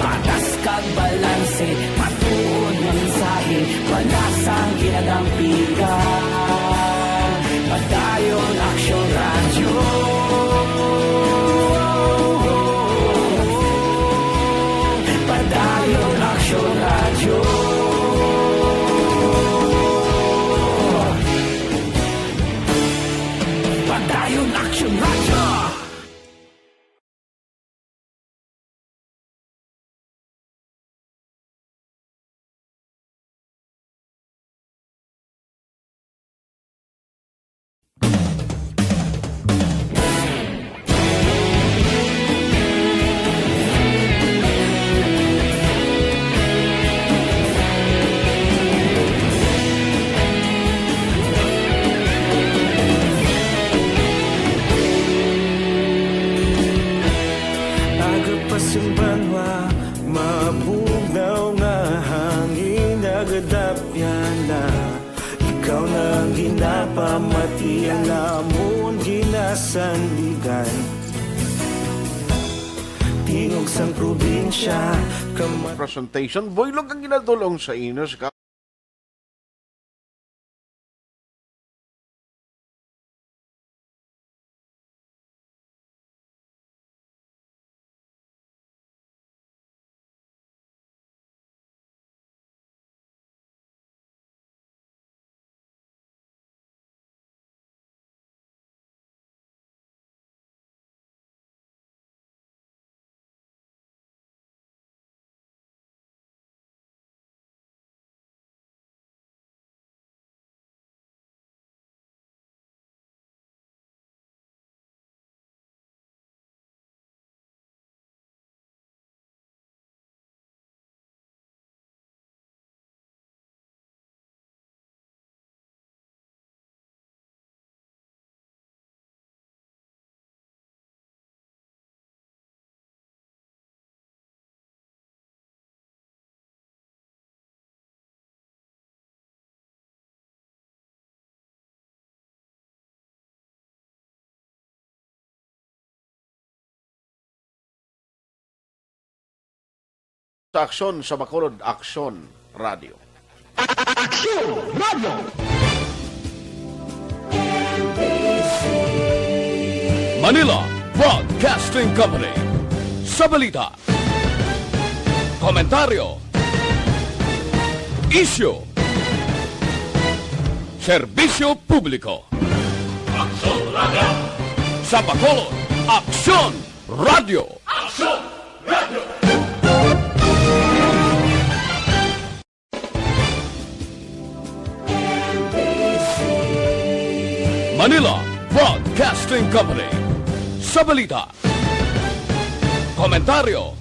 Patas kag balanse, matuod ng mensahe, wala sang ginadampigan. Padayon Aksyon Radyo. Padayon Aksyon Radyo. Padayon Aksyon Radyo. Agapasumbanwa, mabugnaw nga hangin nagadapyan na. Ikaw nang ginapamati ang amon ginasandigan. Tingog sang probinsya, Presentation, Boylog ang ginadulong sa inos. Sa aksyon sa Bacolod Aksyon Radio. Aksyon Radio! Manila Broadcasting Company. Sa balita, komentaryo, issue, serbisyo publiko. Aksyon Radio! Sa Bacolod Aksyon Radio! Aksyon Radio! Manila Broadcasting Company. Sa balita, komentaryo,